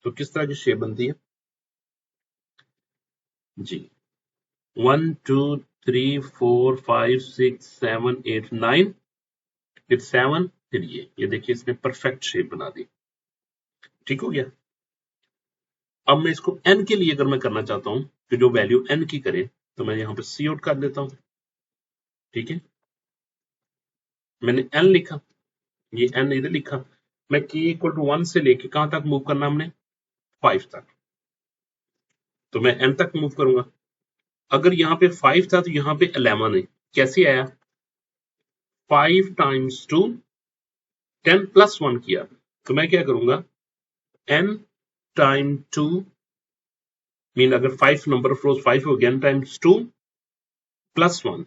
तो किस तरह की शेप बनती है जी 1 2 3 4 5 6 7 8 9 फिर 7 फिर ये देखिए इसने परफेक्ट शेप बना दी। ठीक हो गया। अब मैं इसको n के लिए अगर मैं करना चाहता हूं कि जो वैल्यू n की करे तो मैं यहां पे सी आउट कर देता हूं। ठीक है मैंने n लिखा ये n इधर लिखा। मैं k इक्वल टू 1 से लेके कहां तक मूव करना हमने 5 तक तो मैं n तक मूव करूंगा। अगर यहाँ पे 5 था तो यहाँ पे 11 है। कैसे आया 5 टाइम्स 2 10 प्लस 1 किया तो मैं क्या करूंगा n टाइम 2 मीन अगर 5 नंबर ऑफ रोज 5 हो गया n टाइम्स 2 +1,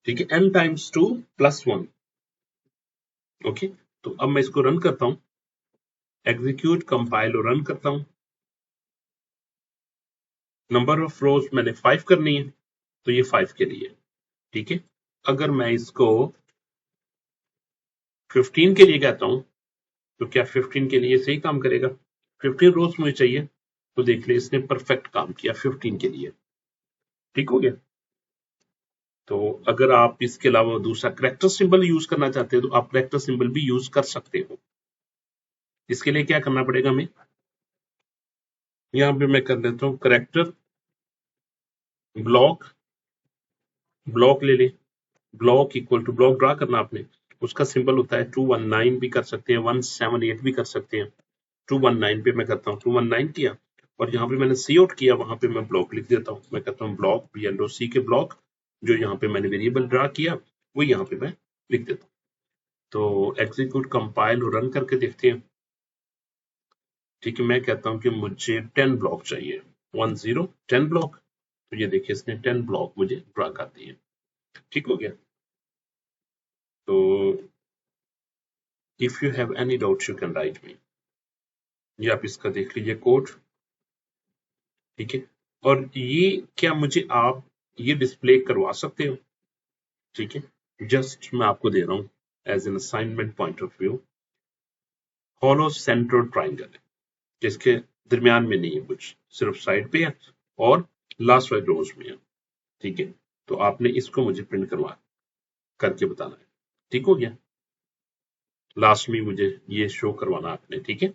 ठीक है, n टाइम्स 2 +1। ओके, तो अब मैं इसको रन करता हूं, एग्जीक्यूट, कंपाइल और रन करता हूं। नंबर ऑफ रोज मैंने 5 करनी है, तो ये 5 के लिए, ठीक है। अगर मैं इसको 15 के लिए कहता हूं, तो क्या 15 के लिए सही काम करेगा? 15 रोज मुझे चाहिए, तो देख ले इसने परफेक्ट काम किया 15 के लिए, ठीक हो गया। तो अगर आप इसके अलावा दूसरा करेक्टर सिंबल यूज करना चाहते हो, तो आप करेक्टर सिंबल भी यूज कर सकते हो। इसके लिए क्या करना पड़ेगा हमें, यहां पे मैं कर देता हूं करेक्टर ब्लॉक, ब्लॉक ले ले, block equal to, block draw करना आपने, उसका सिंबल होता है 219 भी कर सकते हैं, 178 भी कर सकते हैं। 219 पे मैं करता हूँ, 219 किया, और यहाँ पे मैंने सी आउट किया, वहां पे मैं ब्लॉक लिख देता हूँ। मैं कहता हूँ ब्लॉक BLOC के ब्लॉक, जो यहाँ पे मैंने वेरिएबल ड्रा किया वो यहाँ पे मैं लिख देता हूँ। तो एग्जीक्यूट, कंपाइल और रन करके देखते हैं, ठीक है। मैं कहता हूँ कि मुझे 10 ब्लॉक चाहिए, 10 ब्लॉक, तो ये देखिए इसने 10 ब्लॉक मुझे ड्रा कर दिए, ठीक हो गया। तो if you have any doubts you can write मी, ये आप इसका देख लीजिए कोड, ठीक है। और ये क्या मुझे आप ये डिस्प्ले करवा सकते हो, ठीक है। जस्ट मैं आपको दे रहा हूं as an assignment point of view, hollow centroid triangle है, जिसके दरमियान में नहीं है कुछ, सिर्फ साइड पे है और लास्ट वाले रोज में है, ठीक है। तो आपने इसको मुझे प्रिंट करवा करके बताना है, ठीक हो गया। लास्ट में मुझे ये शो करवाना आपने, ठीक है।